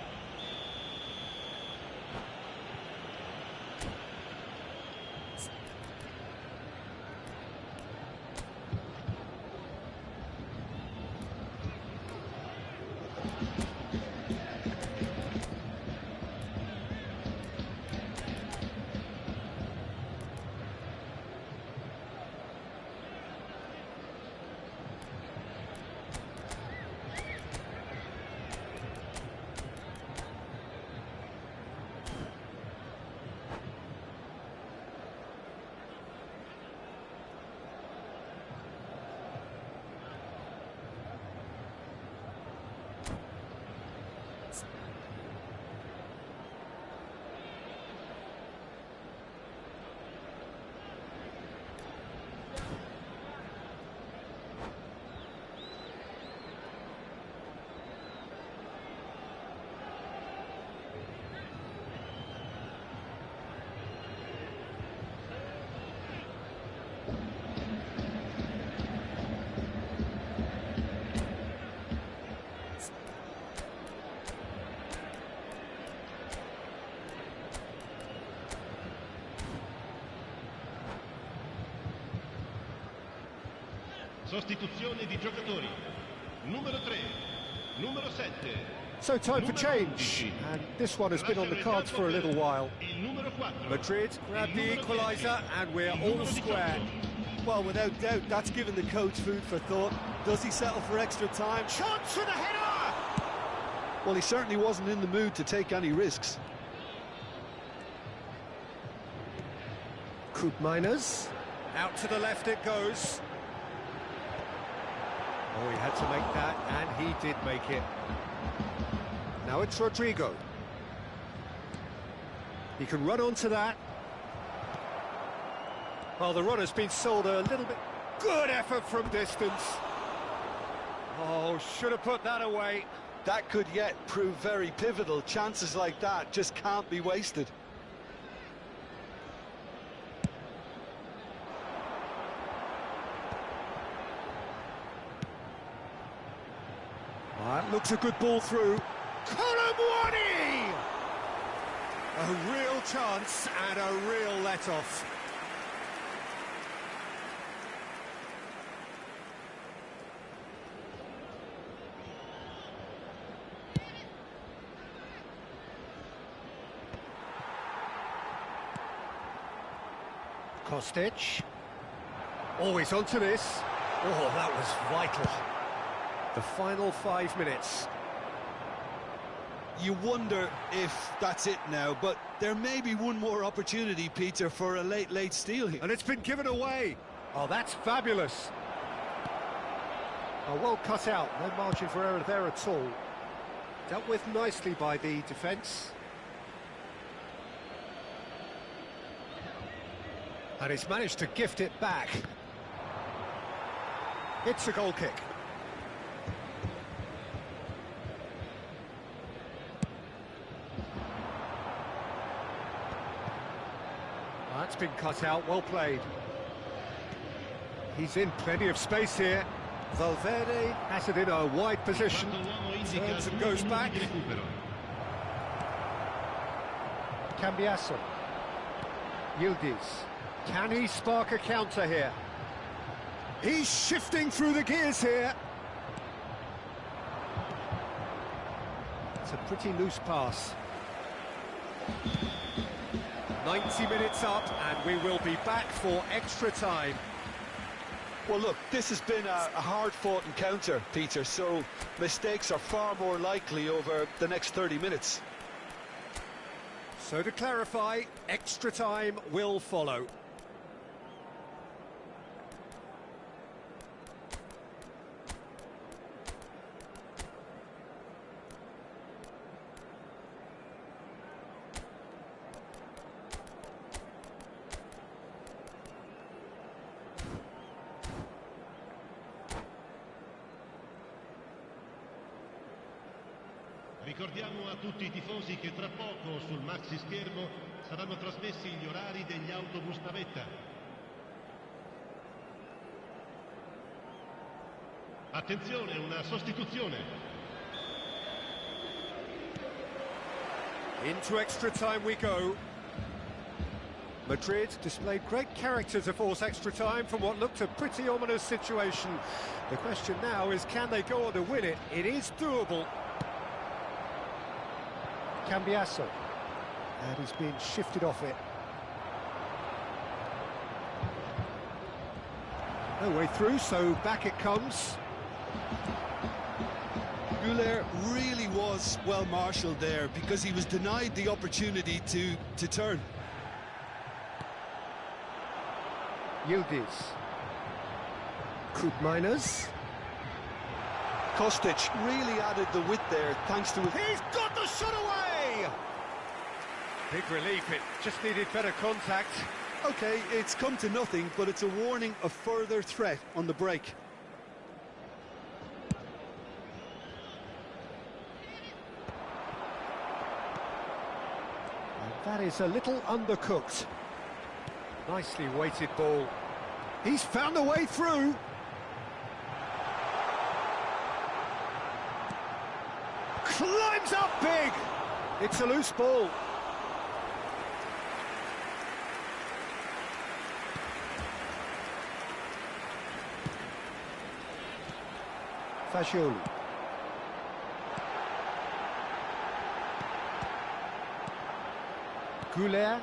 Sostituzione di giocatori. Numero 3, numero 7. So time for change, and this one has been on the cards for a little while. Madrid grab the equaliser, and we're all square. Well, without doubt, that's given the coach food for thought. Does he settle for extra time? Chance for the header! Well, he certainly wasn't in the mood to take any risks. Koopmeiners. Out to the left it goes. Oh, he had to make that, and he did make it. Now it's Rodrigo. He can run onto that. Well, the run has been sold a little bit. Good effort from distance. Oh, should have put that away. That could yet prove very pivotal. Chances like that just can't be wasted. That looks a good ball through. Colomwani! A real chance and a real let-off. Kostic. Always onto this. Oh, that was vital. The final 5 minutes. You wonder if that's it now, but there may be one more opportunity, Peter, for a late steal here. And it's been given away. Oh, that's fabulous. Oh, well cut out. No margin for error there at all. Dealt with nicely by the defence. And he's managed to gift it back. It's a goal kick. That's been cut out, well played. He's in plenty of space here. Valverde has it in a wide position. Turns and goes back. Cambiasso. Yildiz. Can he spark a counter here? He's shifting through the gears here. It's a pretty loose pass. 90 minutes up, and we will be back for extra time. Well, look, this has been a hard-fought encounter, Peter, so mistakes are far more likely over the next 30 minutes. So to clarify, extra time will follow. Ricordiamo a tutti I tifosi che tra poco sul maxi schermo saranno trasmessi gli orari degli autobus navetta. Attenzione, una sostituzione. Into extra time we go. Madrid displayed great character to force extra time from what looked a pretty ominous situation. The question now is, can they go on to win it? It is doable. Cambiasso, and he's been shifted off it. No way through, so back it comes. Güler really was well marshalled there because he was denied the opportunity to turn. Yildiz. Koopmeiners. Kostic really added the width there thanks to... He's got the shot away! Big relief, it just needed better contact. OK, it's come to nothing, but it's a warning of further threat on the break. And that is a little undercooked. Nicely weighted ball. He's found a way through. Climbs up big. It's a loose ball. Fagioli. Güler.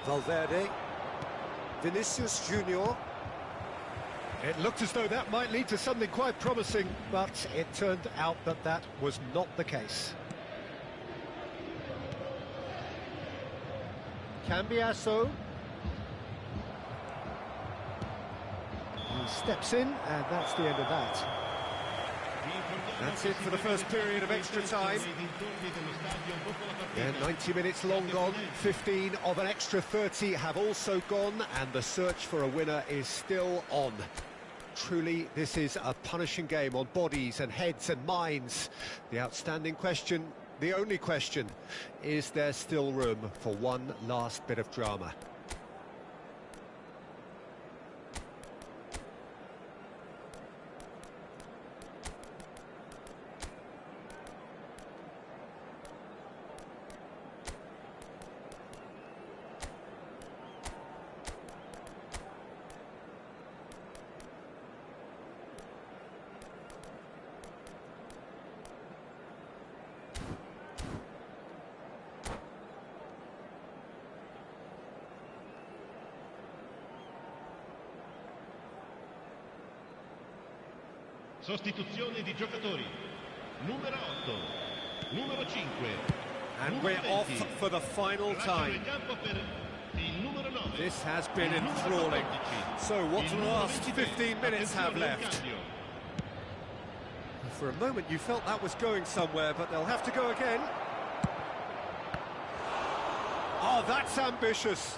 Valverde. Vinicius Junior. It looked as though that might lead to something quite promising, but it turned out that that was not the case. Cambiasso. He steps in, and that's the end of that. That's it for the first period of extra time. Yeah, 90 minutes long gone, 15 of an extra 30 have also gone, and the search for a winner is still on. Truly, this is a punishing game on bodies and heads and minds. The outstanding question, the only question, is there still room for one last bit of drama? Sostituzione di giocatori. Numero 8, numero 5. And we're off for the final time. This has been enthralling. So what do the last 15 minutes have left? For a moment you felt that was going somewhere, but they'll have to go again. Oh, that's ambitious.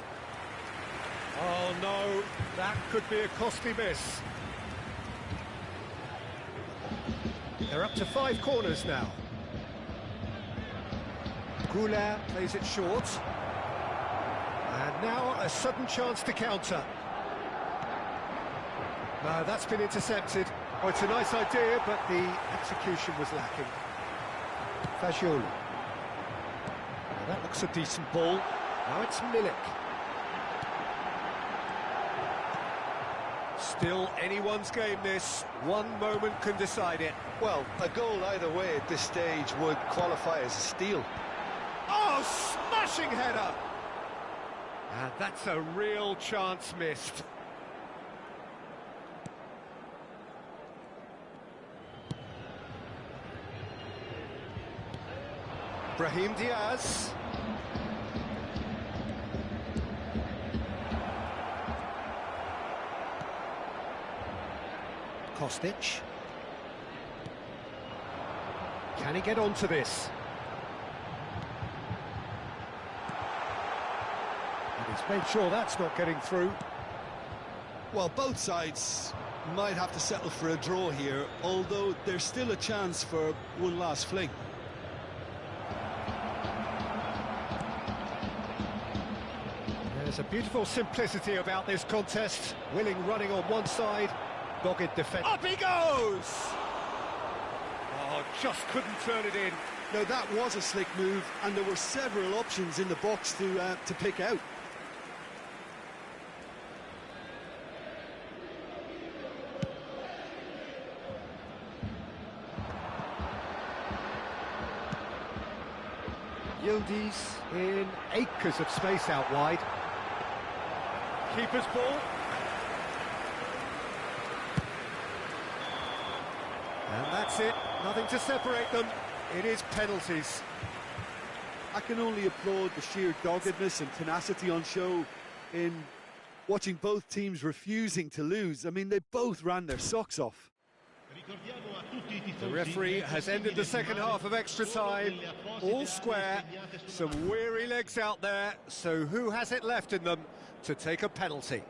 Oh no, that could be a costly miss. They're up to 5 corners now. Goulart plays it short. And now a sudden chance to counter. No, that's been intercepted. Oh, it's a nice idea, but the execution was lacking. Fagioli. Well, that looks a decent ball. Now it's Milik. Still anyone's game, this. One moment can decide it. Well, a goal either way at this stage would qualify as a steal. Oh, smashing header! And that's a real chance missed. Brahim Diaz. Kostic. Can he get onto this? And he's made sure that's not getting through. Well, both sides might have to settle for a draw here, although there's still a chance for one last fling. There's a beautiful simplicity about this contest. Willing running on one side, dogged defence. Up he goes! Oh, just couldn't turn it in. Now that was a slick move, and there were several options in the box to pick out. Yildiz in acres of space out wide. Keeper's ball. And that's it. Nothing to separate them. It is penalties. I can only applaud the sheer doggedness and tenacity on show in watching both teams refusing to lose. I mean, they both ran their socks off. The referee has ended the second half of extra time. All square. Some weary legs out there. So who has it left in them to take a penalty?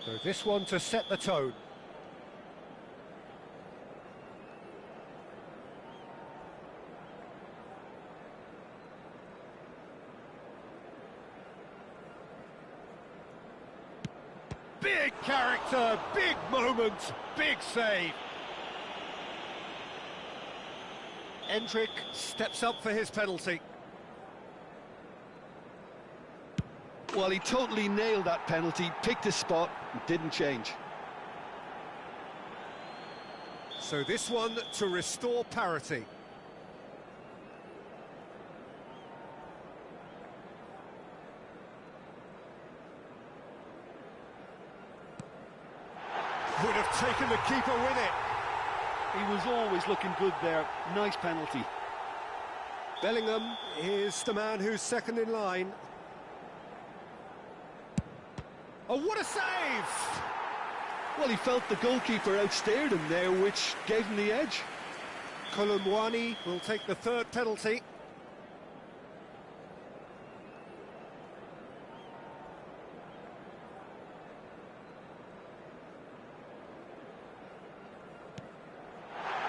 So this one to set the tone. Big character, big moment, big save. Endrick steps up for his penalty. Well, he totally nailed that penalty, picked his spot, and didn't change. So this one to restore parity. Would have taken the keeper with it. He was always looking good there. Nice penalty. Bellingham is the man who's second in line. Oh, what a save! Well, he felt the goalkeeper outstared him there, which gave him the edge. Kolumwani will take the third penalty.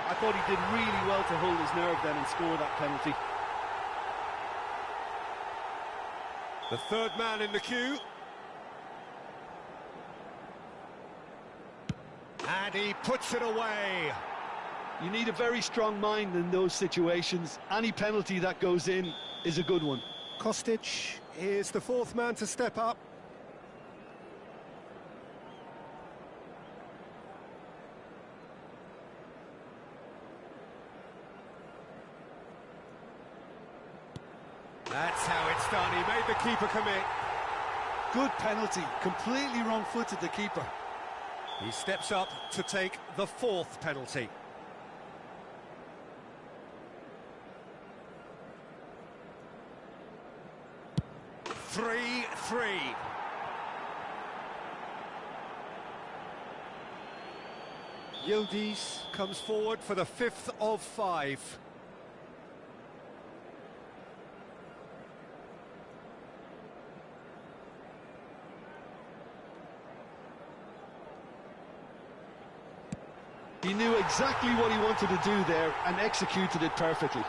I thought he did really well to hold his nerve then and score that penalty. The third man in the queue. And he puts it away. You need a very strong mind in those situations. Any penalty that goes in is a good one. Kostic is the fourth man to step up. That's how it's done. He made the keeper commit. Good penalty. Completely wrong-footed, the keeper. He steps up to take the fourth penalty. Three. Yildiz comes forward for the fifth of five. He knew exactly what he wanted to do there and executed it perfectly.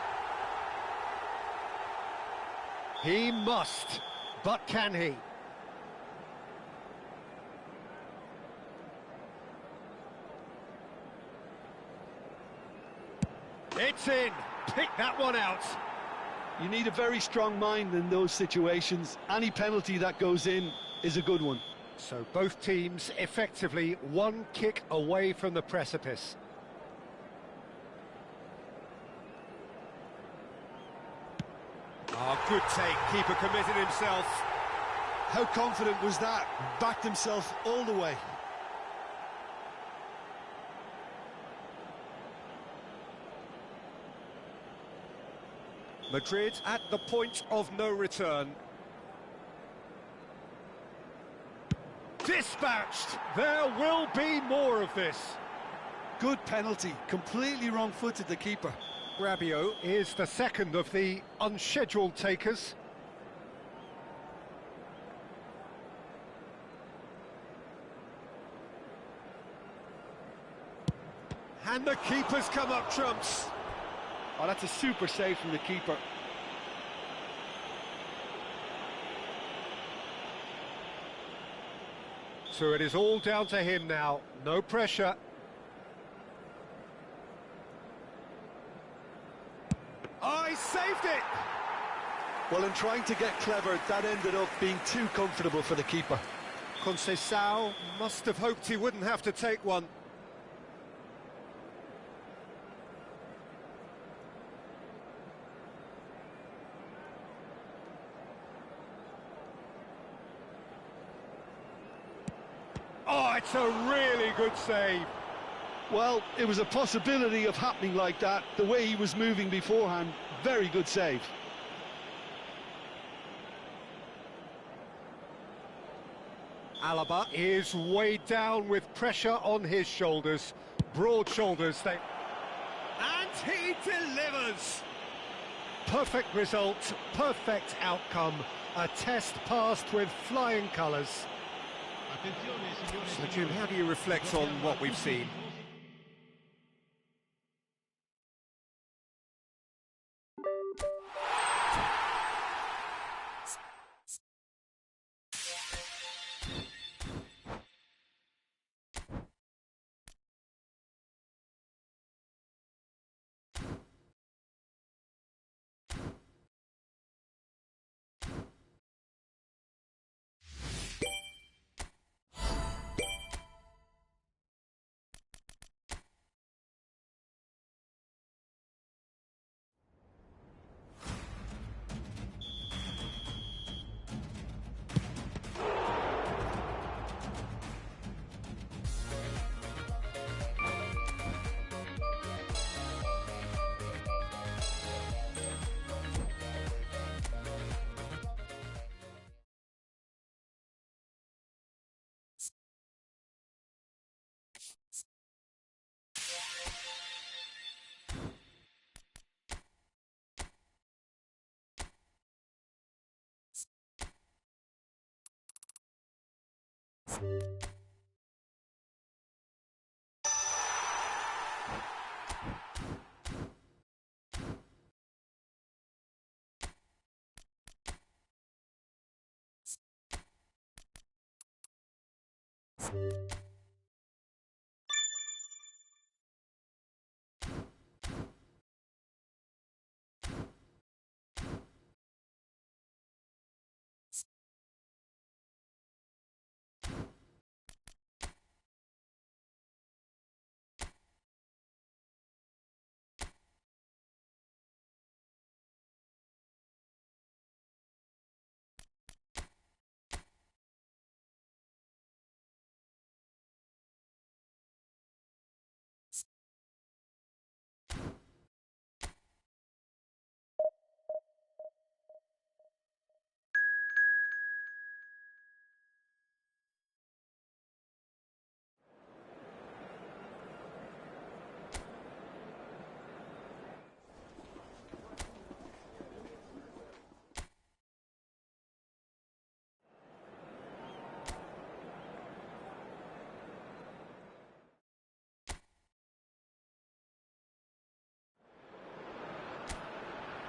He must, but can he? It's in. Pick that one out. You need a very strong mind in those situations. Any penalty that goes in is a good one. So both teams effectively one kick away from the precipice. Oh, good take. Keeper committed himself. How confident was that? Backed himself all the way. Madrid at the point of no return. Dispatched! There will be more of this. Good penalty. Completely wrong-footed, the keeper. Rabiot is the second of the unscheduled takers. And the keeper's come up trumps. Oh, that's a super save from the keeper. So it is all down to him now. No pressure. Oh, he saved it! Well, in trying to get clever, that ended up being too comfortable for the keeper. Conceição must have hoped he wouldn't have to take one. Oh, it's a really good save. Well, it was a possibility of happening like that. The way he was moving beforehand, very good save. Alaba is weighed down with pressure on his shoulders. Broad shoulders, they... And he delivers! Perfect result, perfect outcome. A test passed with flying colours. So, Jim, how do you reflect on what we've seen?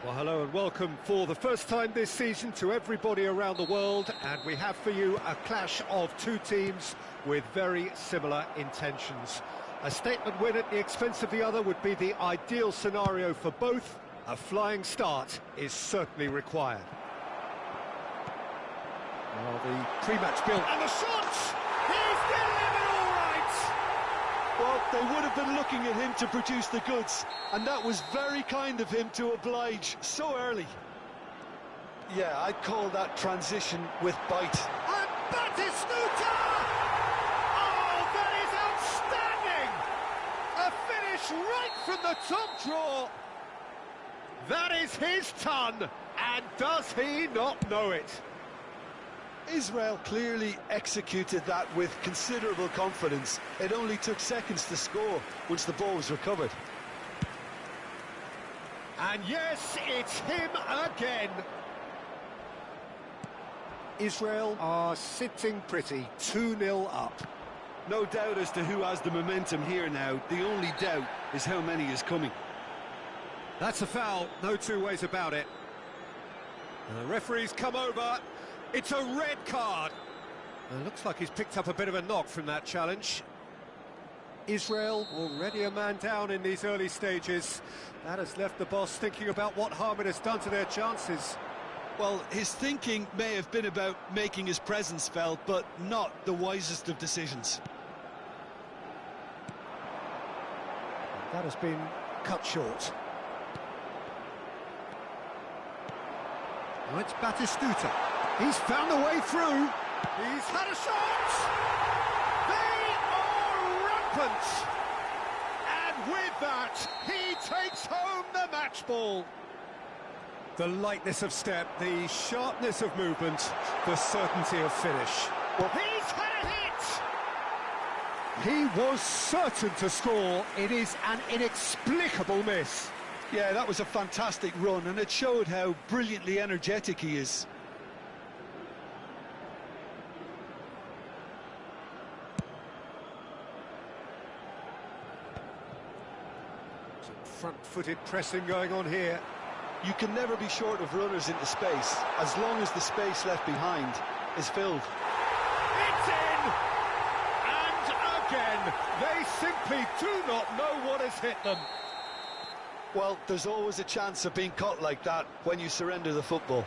Well, hello and welcome for the first time this season to everybody around the world, and we have for you a clash of two teams with very similar intentions. A statement win at the expense of the other would be the ideal scenario for both. A flying start is certainly required. Well, the pre-match build and the shots! He's delivered all right! Well, they would have been looking at him to produce the goods, and that was very kind of him to oblige so early. Yeah, I'd call that transition with bite. And Batistuta! Oh, that is outstanding! A finish right from the top drawer. That is his ton, and does he not know it? Israel clearly executed that with considerable confidence. It only took seconds to score once the ball was recovered. And yes, it's him again. Israel are sitting pretty, 2-0 up. No doubt as to who has the momentum here now. The only doubt is how many is coming. That's a foul, no two ways about it. And the referee's come over. It's a red card. It looks like he's picked up a bit of a knock from that challenge. Israel already a man down in these early stages. That has left the boss thinking about what harm it has done to their chances. Well, his thinking may have been about making his presence felt, but not the wisest of decisions. That has been cut short. Now it's Batistuta. He's found a way through. He's had a shot! They are rampant! And with that, he takes home the match ball. The lightness of step, the sharpness of movement, the certainty of finish. Well, he's had a hit! He was certain to score. It is an inexplicable miss. Yeah, that was a fantastic run, and it showed how brilliantly energetic he is. Front-footed pressing going on here. You can never be short of runners into space, as long as the space left behind is filled. It's in! And again, they simply do not know what has hit them. Well, there's always a chance of being caught like that when you surrender the football.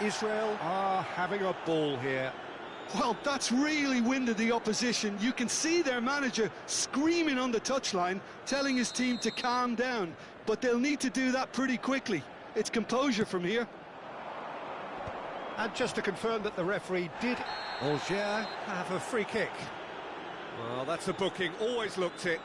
Israel are having a ball here. Well, that's really winded the opposition. You can see their manager screaming on the touchline, telling his team to calm down. But they'll need to do that pretty quickly. It's composure from here. And just to confirm that the referee did, Alger have a free kick. Well, that's a booking, always looked it.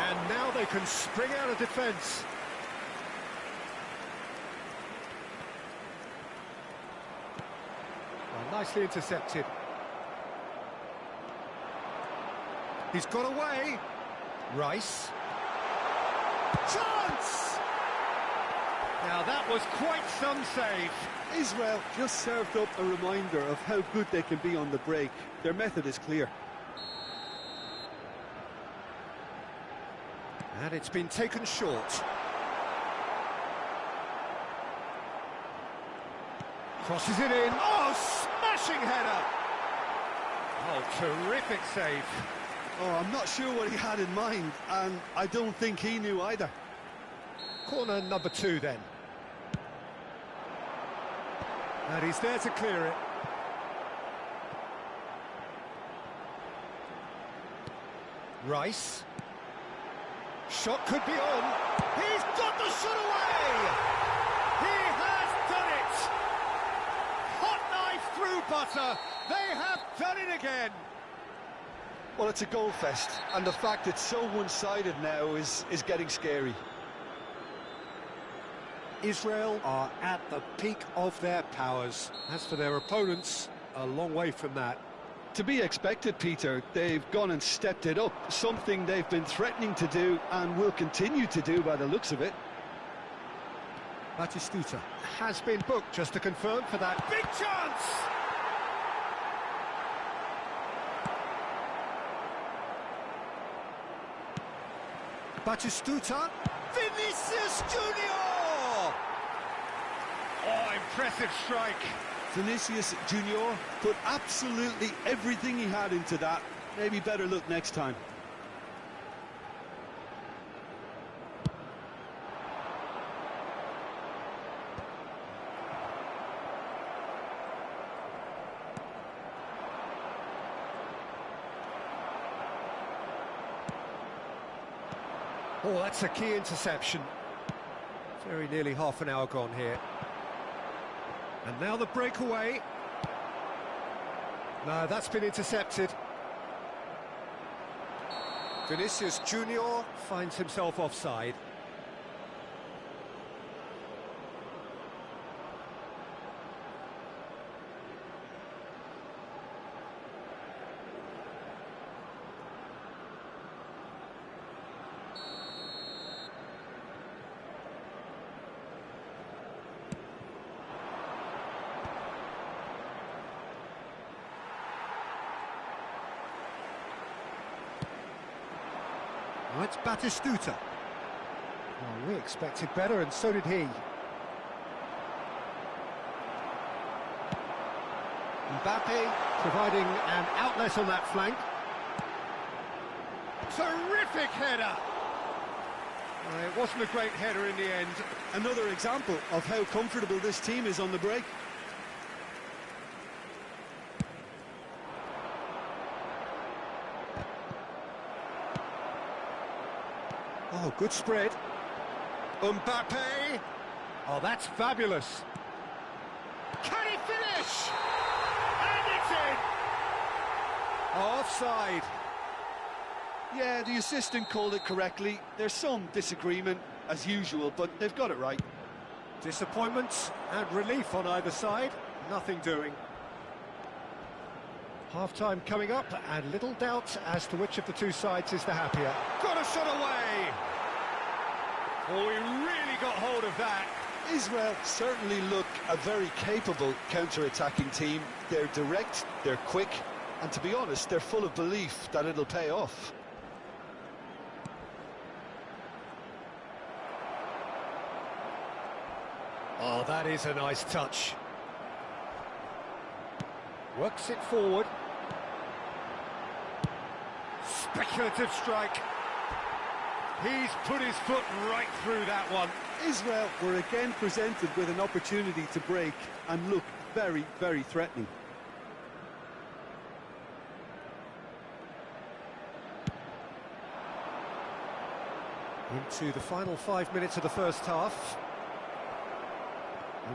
And now they can spring out of defence. Well, nicely intercepted. He's got away. Rice. Chance! Now that was quite some save. Israel just served up a reminder of how good they can be on the break. Their method is clear. And it's been taken short. Crosses it in. Oh, smashing header! Oh, terrific save. Oh, I'm not sure what he had in mind, and I don't think he knew either. Corner number 2 then. And he's there to clear it. Rice. Shot could be on. He's got the shot away! He has done it! Hot knife through butter. They have done it again. Well, it's a goal fest, and the fact it's so one-sided now is getting scary. Israel are at the peak of their powers. As for their opponents, a long way from that. To be expected, Peter. They've gone and stepped it up, something they've been threatening to do and will continue to do by the looks of it. Batistuta has been booked, just to confirm, for that big chance! Batistuta, Vinicius Junior! Oh, impressive strike. Vinicius Junior put absolutely everything he had into that. Maybe better look next time. Oh, that's a key interception. Very nearly half an hour gone here. And now the breakaway. No, that's been intercepted. Vinicius Junior finds himself offside. Oh, it's Batistuta. Well, we expected better, and so did he. Mbappe providing an outlet on that flank. Terrific header! It wasn't a great header in the end. Another example of how comfortable this team is on the break. Oh, good spread. Mbappe! Oh, that's fabulous. Can he finish? And it's in! Offside. Yeah, the assistant called it correctly. There's some disagreement, as usual, but they've got it right. Disappointment and relief on either side. Nothing doing. Half-time coming up, and little doubt as to which of the two sides is the happier. Got a shot away! Oh, he really got hold of that. Israel certainly look a very capable counter-attacking team. They're direct, they're quick, and to be honest, they're full of belief that it'll pay off. Oh, that is a nice touch. Works it forward. Speculative strike. He's put his foot right through that one. Israel were again presented with an opportunity to break and look very, very threatening. Into the final 5 minutes of the first half.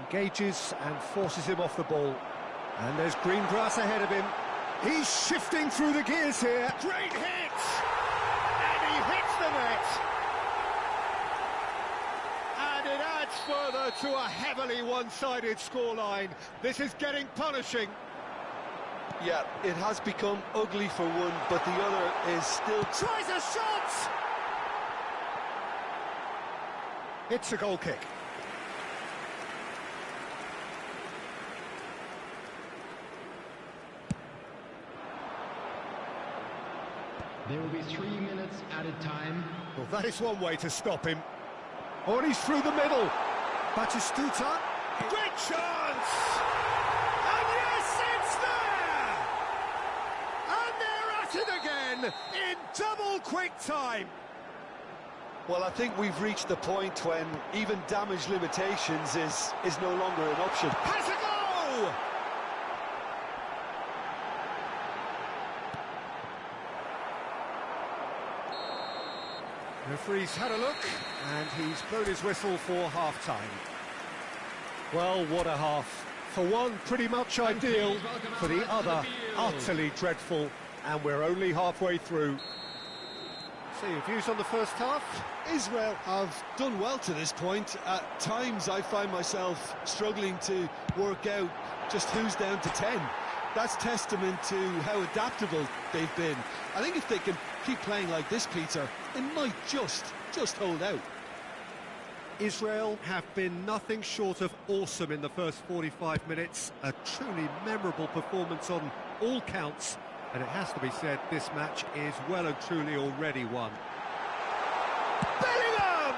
Engages and forces him off the ball. And there's green grass ahead of him. He's shifting through the gears here. Great hit! And he hits the net. And it adds further to a heavily one-sided scoreline. This is getting punishing. Yeah, it has become ugly for one, but the other is still... Tries a shot! It's a goal kick. There will be 3 minutes added time. Well, that is one way to stop him. Oh, and he's through the middle. Batistuta. Great chance! And yes, it's there! And they're at it again in double quick time. Well, I think we've reached the point when even damage limitations is no longer an option. Has a goal! Referee's had a look, and he's blown his whistle for half-time. Well, what a half. For one, pretty much ideal. For the other, utterly dreadful. And we're only halfway through. So your views on the first half? Israel have done well to this point. At times I find myself struggling to work out just who's down to 10. That's testament to how adaptable they've been. I think if they can keep playing like this, Peter, they might just hold out. Israel have been nothing short of awesome in the first 45 minutes. A truly memorable performance on all counts. And it has to be said, this match is well and truly already won. Bellingham!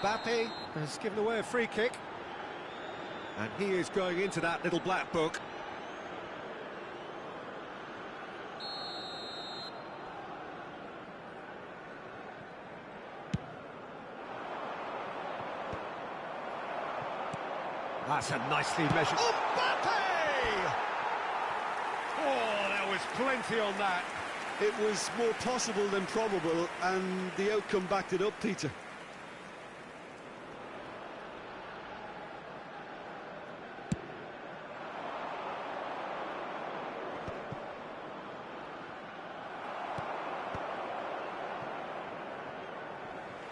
Mbappe has given away a free kick. And he is going into that little black book. That's a nicely measured... Mbappe! Oh, there was plenty on that. It was more possible than probable, and the outcome backed it up, Peter.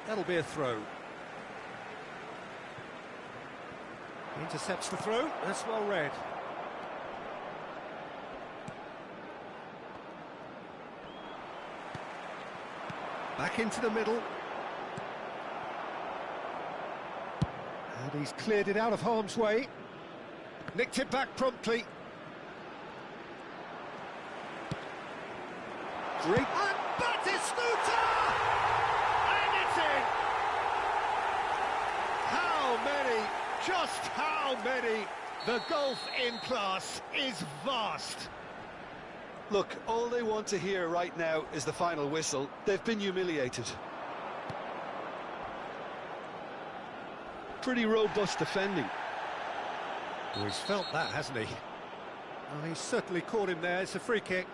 That'll be a throw. Intercepts the throw. That's well read. Back into the middle. And he's cleared it out of harm's way. Nicked it back promptly. Great. And Batistuta! And it's in! How many? Just how many? The gulf in class is vast. Look, all they want to hear right now is the final whistle. They've been humiliated. Pretty robust defending. Oh, he's felt that, hasn't he? Oh, he's certainly caught him there. It's a free kick.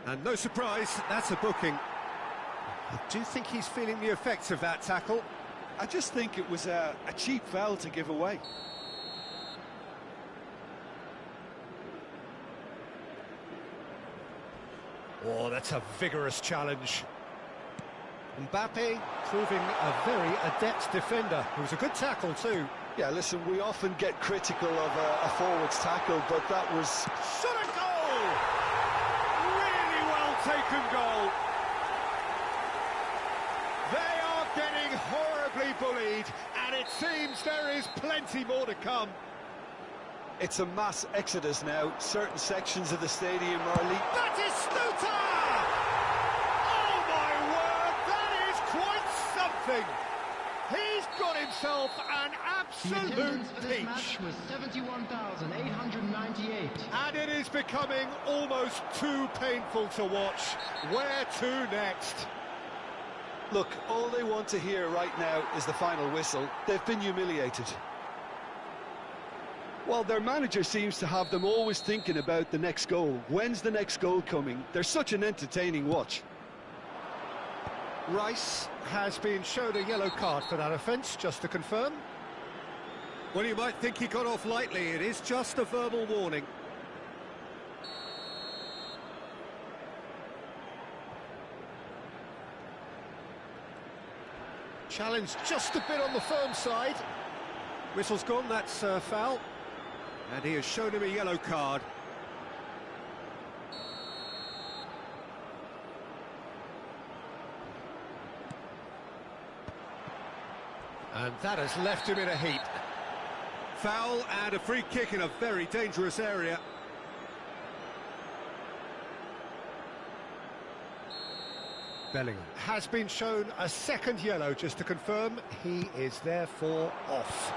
And no surprise, that's a booking. I do think he's feeling the effects of that tackle. I just think it was a cheap foul to give away. Oh, that's a vigorous challenge. Mbappe proving a very adept defender. It was a good tackle too. Yeah, listen, we often get critical of a forward's tackle, but that was... Shot a goal! Really well taken goal. They are getting horribly bullied, and it seems there is plenty more to come. It's a mass exodus now. Certain sections of the stadium are elite. Batistuta! Oh my word, that is quite something. He's got himself an The attendance absolute for this peach. match was 71,898. And it is becoming almost too painful to watch. Where to next? Look, all they want to hear right now is the final whistle. They've been humiliated. Well, their manager seems to have them always thinking about the next goal. When's the next goal coming? They're such an entertaining watch. Rice has been shown a yellow card for that offence, just to confirm. Well, you might think he got off lightly. It is just a verbal warning. Challenge just a bit on the firm side. Whistle's gone, that's a foul. And he has shown him a yellow card. And that has left him in a heap. Foul and a free kick in a very dangerous area. Bellingham has been shown a second yellow, just to confirm. He is therefore off.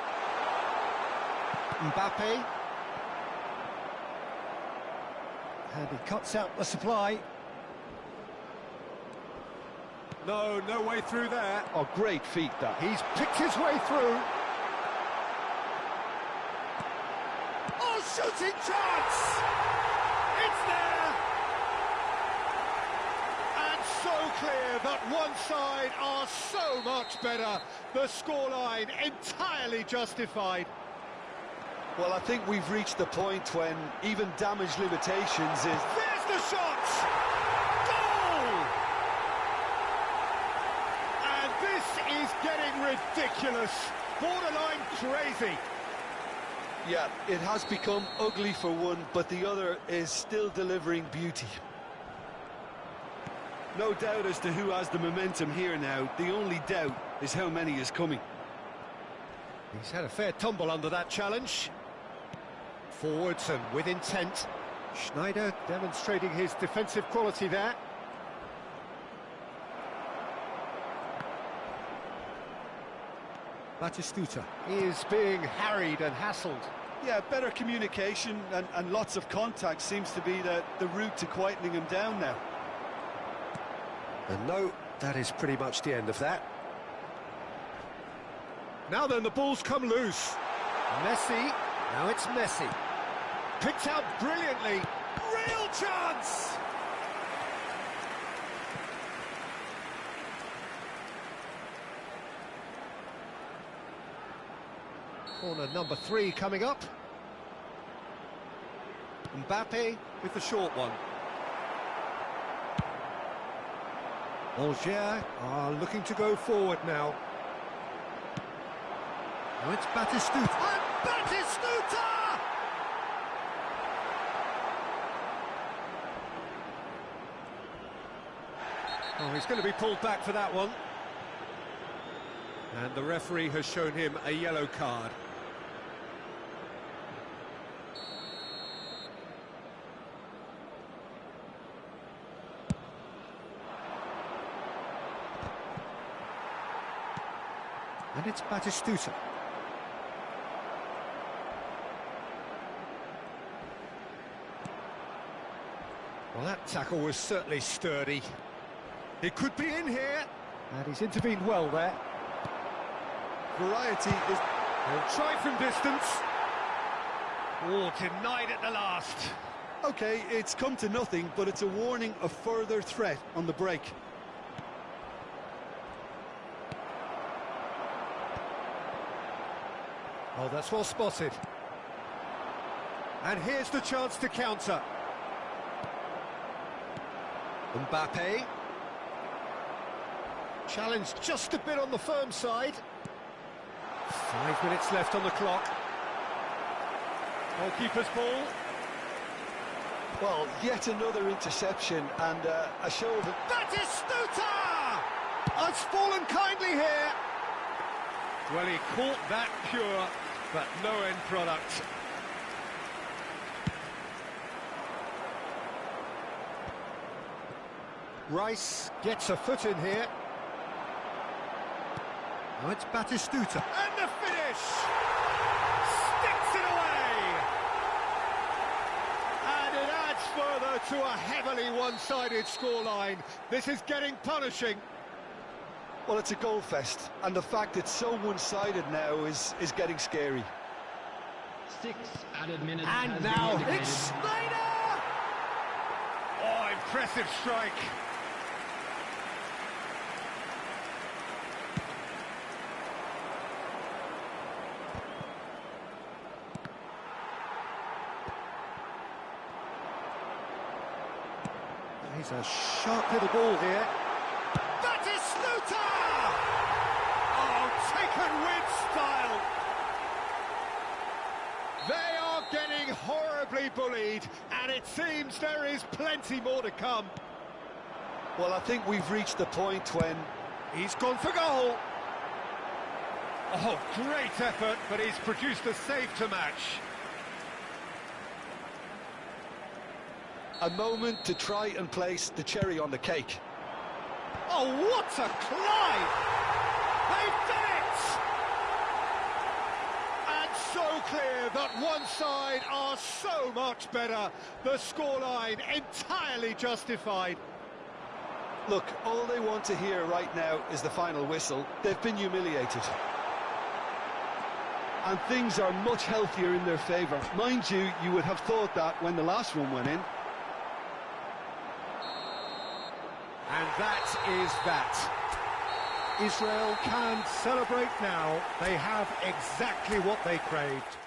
Mbappe. And he cuts out the supply. No way through there. Oh, great feat, that. He's picked his way through. Oh, shooting chance! It's there! And so clear that one side are so much better. The scoreline entirely justified. Well, I think we've reached the point when even damage limitations is... There's the shot! Goal! And this is getting ridiculous. Borderline crazy. Yeah, it has become ugly for one, but the other is still delivering beauty. No doubt as to who has the momentum here now. The only doubt is how many is coming. He's had a fair tumble under that challenge. Forwards and with intent. Schneider demonstrating his defensive quality there. Batistuta is being harried and hassled. Yeah, better communication and lots of contact seems to be the route to quietening him down now. And no, that is pretty much the end of that. Now then, the ball's come loose. Messi, now it's Messi. Picked out brilliantly. Real chance! Corner number 3 coming up. Mbappe with the short one. Alger are looking to go forward now. Now it's Batistuta. And Batistuta! Oh, he's going to be pulled back for that one. And the referee has shown him a yellow card. And it's Batistuta. Well, that tackle was certainly sturdy. He could be in here. And he's intervened well there. Variety is... He'll try from distance. Oh, denied at the last. Okay, it's come to nothing, but it's a warning of further threat on the break. Oh, that's well spotted. And here's the chance to counter. Mbappe. Challenged just a bit on the firm side. 5 minutes left on the clock. Goalkeeper's ball. Well, yet another interception and a show of... Batistuta! Has fallen kindly here. Well, he caught that pure, but no end product. Rice gets a foot in here. Now it's Batistuta. And the finish! Sticks it away! And it adds further to a heavily one-sided scoreline. This is getting punishing. Well, it's a goal fest, and the fact it's so one-sided now is getting scary. 6 added minutes. And now it's Schneider! Oh, impressive strike. He's a sharp little ball here. Batistuta! Oh, taken with style. They are getting horribly bullied, and it seems there is plenty more to come. Well, I think we've reached the point when... He's gone for goal. Oh, great effort, but he's produced a save to match. A moment to try and place the cherry on the cake. Oh, what a climb! They've done it! And so clear that one side are so much better. The scoreline entirely justified. Look, all they want to hear right now is the final whistle. They've been humiliated. And things are much healthier in their favour. Mind you, you would have thought that when the last one went in. And that is that. Israel can celebrate now. They have exactly what they craved.